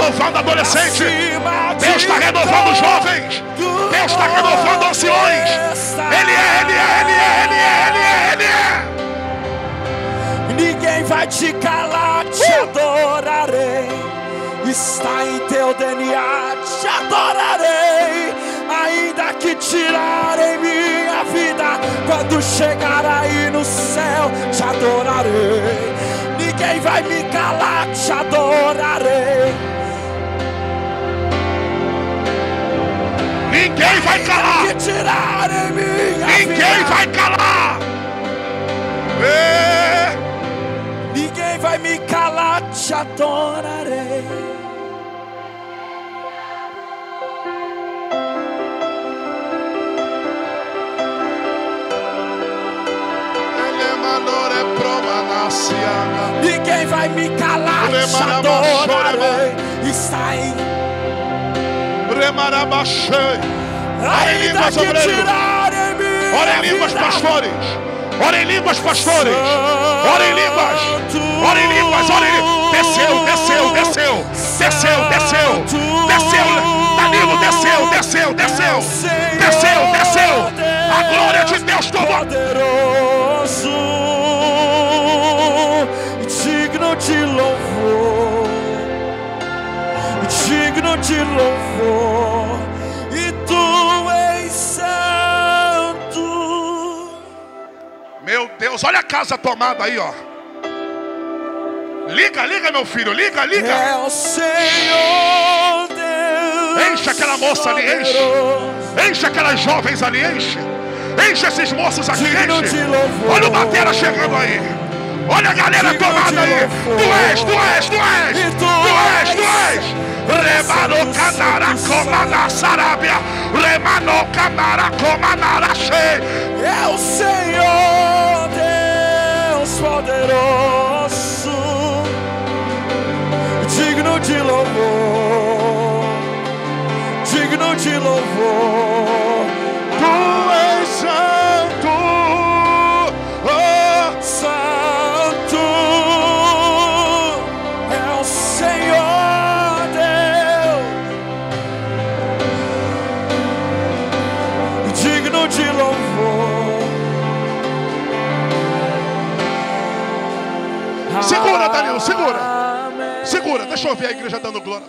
renovando adolescente. Deus está renovando jovens. Deus está renovando anciões. Ele é. Ninguém vai te calar, te adorarei. Está em teu DNA, te adorarei. Ainda que tirarem minha vida, quando chegar aí no céu, te adorarei. Ninguém vai me calar, te adorarei. Ninguém vai calar. Ainda que tirarem minha Ninguém vida, vai calar. ninguém vai me calar, te adorarei. Ninguém vai me calar, te adorarei. Está em Ora em línguas, obreiros. Ora em línguas, pastores. Ora em línguas, pastores. Ora em línguas. Ora em línguas, ora em línguas. Desceu. Danilo, desceu. A glória de Deus tomou. Poderoso, digno de louvor, e tu és santo. Meu Deus, olha a casa tomada aí, ó. Liga, meu filho, liga. É o Senhor Deus. Enche aquela moça ali, enche aquelas jovens ali, enche esses moços aqui, enche. Olha o batera chegando aí. Olha a galera tomada aí. Tu és. Remano canara comana sarabia. Remano canara comana che. É o Senhor Deus poderoso, digno de louvor. Tu és santo. Santo é o Senhor Deus, digno de louvor. Segura, Danilo, segura. Amém. Segura, deixa eu ver a igreja dando glória.